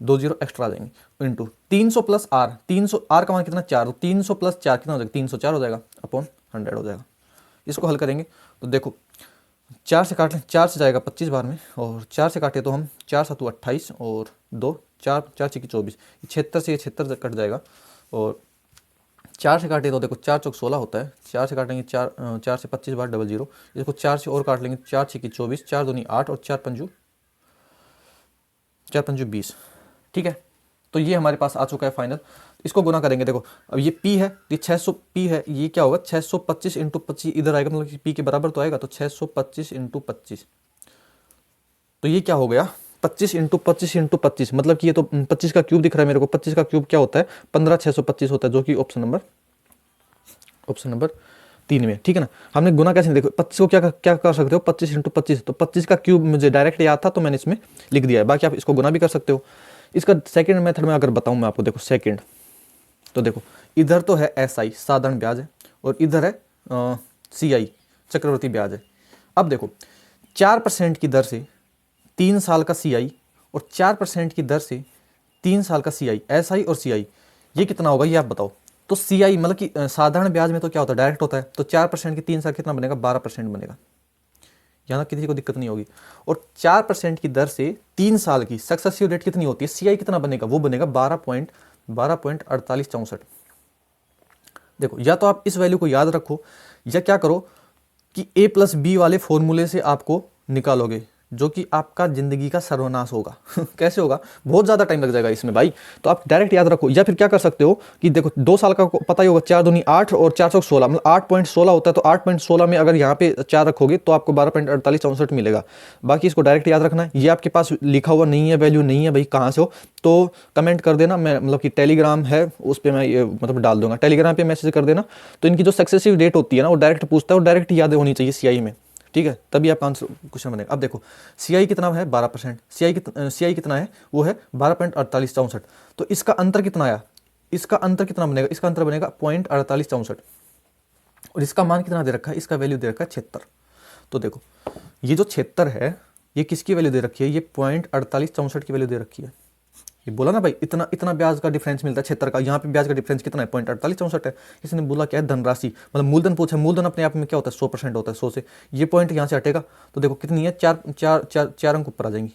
Speaker 1: 2 जीरो एक्स्ट्रा आ जाएंगे, इंटू 300 प्लस आर, 300 आर का मान कितना 4, तो 300 प्लस 4 कितना हो जाएगा, 304 हो जाएगा, अपॉन 100 हो जाएगा। इसको हल करेंगे तो देखो 4 से काट लें, 4 से जाएगा 25 बार में, और 4 से काटे तो हम 4 7 28 और 2 4 4 6 24, 76 से 76 कट जाएगा, और 4 से काटे तो देखो 4 चौक 16 होता है, 4 से काटेंगे 4 से 25 बार 00, इसको 4 से और काट लेंगे, 4 6 24, 4 दूनी 8 और 4 पंजू 20, ठीक है। तो ये हमारे पास आ चुका है फाइनल। इसको गुना करेंगे, देखो अब ये P है, ये 600 P है, ये क्या होगा 625 इंटू 25 इधर आएगा, मतलब P के बराबर तो आएगा, तो 625 इंटू 25, तो ये क्या हो गया 25 इंटू 25 इंटू 25, मतलब कि ये तो 25 का क्यूब दिख रहा है मेरे को। 25 का क्यूब क्या होता है 15625 होता है, जो कि ऑप्शन नंबर 3 में, ठीक है ना। हमने गुना कैसे, देखो 25 को क्या कर सकते हो 25 इंटू 25, तो 25 का क्यूब मुझे डायरेक्ट याद था तो मैंने इसमें लिख दिया है, बाकी आप इसको गुना भी कर सकते हो। इसका सेकंड मेथड में अगर बताऊं मैं आपको, देखो सेकंड, तो देखो इधर तो है SI साधारण ब्याज है, और इधर है CI चक्रवृद्धि ब्याज है। अब देखो 4% की दर से 3 साल का CI और 4% की दर से 3 साल का CI, SI और CI, ये कितना होगा ये आप बताओ। तो CI मतलब कि साधारण ब्याज में तो क्या होता है, डायरेक्ट होता है, तो 4% की 3 साल कितना बनेगा, 12% बनेगा। यहाँ किसी को दिक्कत नहीं होगी। और 4% की दर से 3 साल की सक्सेसिव रेट कितनी होती है, CI कितना बनेगा, वो बनेगा 12.4864। देखो, या तो आप इस वैल्यू को याद रखो, या क्या करो कि A+B वाले फॉर्मूले से आपको निकालोगे, जो कि आपका जिंदगी का सर्वनाश होगा। कैसे होगा, बहुत ज़्यादा टाइम लग जाएगा इसमें भाई। तो आप डायरेक्ट याद रखो, या फिर क्या कर सकते हो कि देखो 2 साल का पता ही होगा, 4 दूनी 8 और 4 16, मतलब 8.16 होता है। तो 8.16 में अगर यहाँ पे 4 रखोगे तो आपको 12.4864 मिलेगा। बाकी इसको डायरेक्ट याद रखना है। ये आपके पास लिखा हुआ नहीं है, वैल्यू नहीं है भाई, कहाँ से हो तो कमेंट कर देना। मैं मतलब कि टेलीग्राम है, उस पर मैं ये मतलब डाल दूंगा, टेलीग्राम पे मैसेज कर देना। तो इनकी जो सक्सेसिव डेट होती है ना, वो डायरेक्ट पूछता है, और डायरेक्ट याद होनी चाहिए CI में, ठीक है, तभी आपका आंसर क्वेश्चन बनेगा। अब देखो CI कितना है, 12%। CI कितना है, वो है 12.4864। तो इसका अंतर कितना आया, इसका अंतर कितना बनेगा, इसका अंतर बनेगा 0.4864। और इसका मान कितना दे रखा है, इसका वैल्यू दे रखा है 76। तो देखो ये जो 76 है, ये किसकी वैल्यू दे रखी है, ये 0.4864 की वैल्यू दे रखी है। ये बोला ना भाई, इतना इतना ब्याज का डिफरेंस मिलता है 76 का। यहाँ पे ब्याज का डिफरेंस कितना है, 0.4864 है। इसने बोला क्या है, धनराशि, मतलब मूलधन पूछा। मूलधन अपने आप में क्या होता है, 100% होता है। 100 से ये पॉइंट यहाँ से हटेगा तो देखो कितनी है, चार अंक ऊपर आ जाएंगी।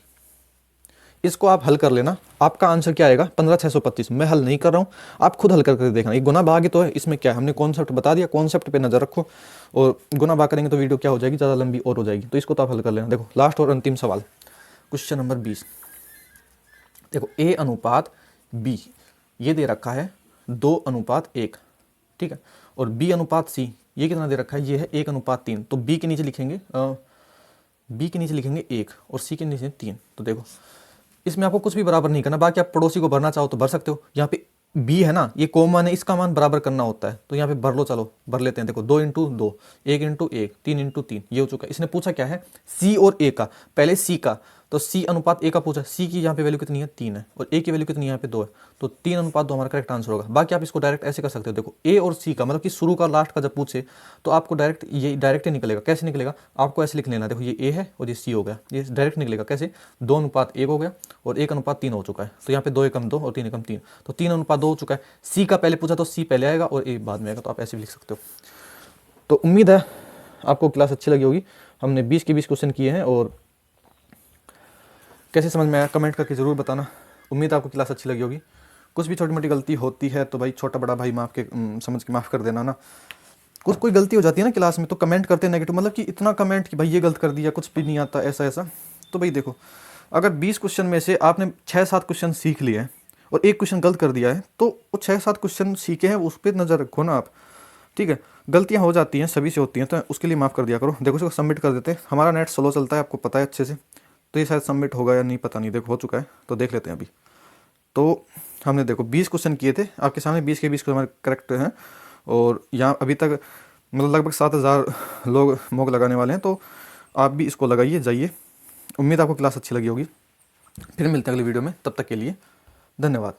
Speaker 1: इसको आप हल कर लेना, आपका आंसर क्या आएगा, 15,625। मैं हल नहीं कर रहा हूँ, आप खुद हल करके देखना। ये गुना भाग ही तो है, इसमें क्या है, हमने कॉन्सेप्ट बता दिया, कॉन्सेप्ट पे नजर रखो। और गुना भाग करेंगे तो वीडियो क्या हो जाएगी, ज़्यादा लंबी और हो जाएगी। तो इसको तो आप हल कर लेना। देखो लास्ट और अंतिम सवाल, क्वेश्चन नंबर 20। देखो A/B ये दे रखा है 2:1, ठीक है। और B/C ये कितना दे रखा है, ये है 1:3। तो B के नीचे लिखेंगे B के नीचे लिखेंगे 1 और C के नीचे 3। तो देखो इसमें आपको कुछ भी बराबर नहीं करना, बाकी आप पड़ोसी को भरना चाहो तो भर सकते हो। यहाँ पे B है ना, ये कॉमन है, इसका मान बराबर करना होता है। तो यहाँ पे भर लो, चलो भर लेते हैं। देखो 2 × 2, 1 × 1, 3 × 3, ये हो चुका है। इसने पूछा क्या है, C और A का, पहले C का, तो C/A का पूछा। C की यहाँ पे वैल्यू कितनी है, 3 है, और A की वैल्यू कितनी है, यहाँ पे 2 है। तो 3:2 हमारा करेक्ट आंसर होगा। बाकी आप इसको डायरेक्ट ऐसे कर सकते हो। देखो A और C का मतलब कि शुरू का लास्ट का जब पूछे तो आपको डायरेक्ट ये डायरेक्ट ही निकलेगा। कैसे निकलेगा, आपको ऐसे लिख लेना। देखो ये A है और ये C हो गया, ये डायरेक्ट निकलेगा। कैसे, 2:1 हो गया और 1:3 हो चुका है। तो यहाँ पे 2 एकम 2 और 3 एकम 3, तो 3:2 हो चुका है। C का पहले पूछा तो C पहले आएगा और A बाद में आएगा। तो आप ऐसे भी लिख सकते हो। तो उम्मीद है आपको क्लास अच्छी लगी होगी। हमने 20 के 20 क्वेश्चन किए हैं, और कैसे समझ में आया कमेंट करके ज़रूर बताना। उम्मीद आपको क्लास अच्छी लगी होगी। कुछ भी छोटी मोटी गलती होती है तो भाई छोटा बड़ा भाई समझ के माफ़ कर देना ना। कोई गलती हो जाती है ना क्लास में तो कमेंट करते हैं नेगेटिव, मतलब कि इतना कमेंट कि भाई ये गलत कर दिया, कुछ भी नहीं आता, ऐसा। तो भाई देखो, अगर 20 क्वेश्चन में से आपने 6-7 क्वेश्चन सीख लिए हैं और एक क्वेश्चन गलत कर दिया है, तो वो 6-7 क्वेश्चन सीखे हैं उस पर नज़र रखो ना आप, ठीक है। गलतियाँ हो जाती हैं, सभी से होती हैं, तो उसके लिए माफ़ कर दिया करो। देखो इसको सबमिट कर देते हैं। हमारा नेट स्लो चलता है, आपको पता है अच्छे से। तो ये शायद सबमिट होगा या नहीं पता नहीं, देखो हो चुका है, तो देख लेते हैं अभी। तो हमने देखो 20 क्वेश्चन किए थे आपके सामने, 20 के 20 हमारे करेक्ट हैं। और यहाँ अभी तक मतलब लगभग 7,000 लोग मॉक लगाने वाले हैं। तो आप भी इसको लगाइए जाइए। उम्मीद आपको क्लास अच्छी लगी होगी। फिर मिलते हैं अगली वीडियो में, तब तक के लिए धन्यवाद।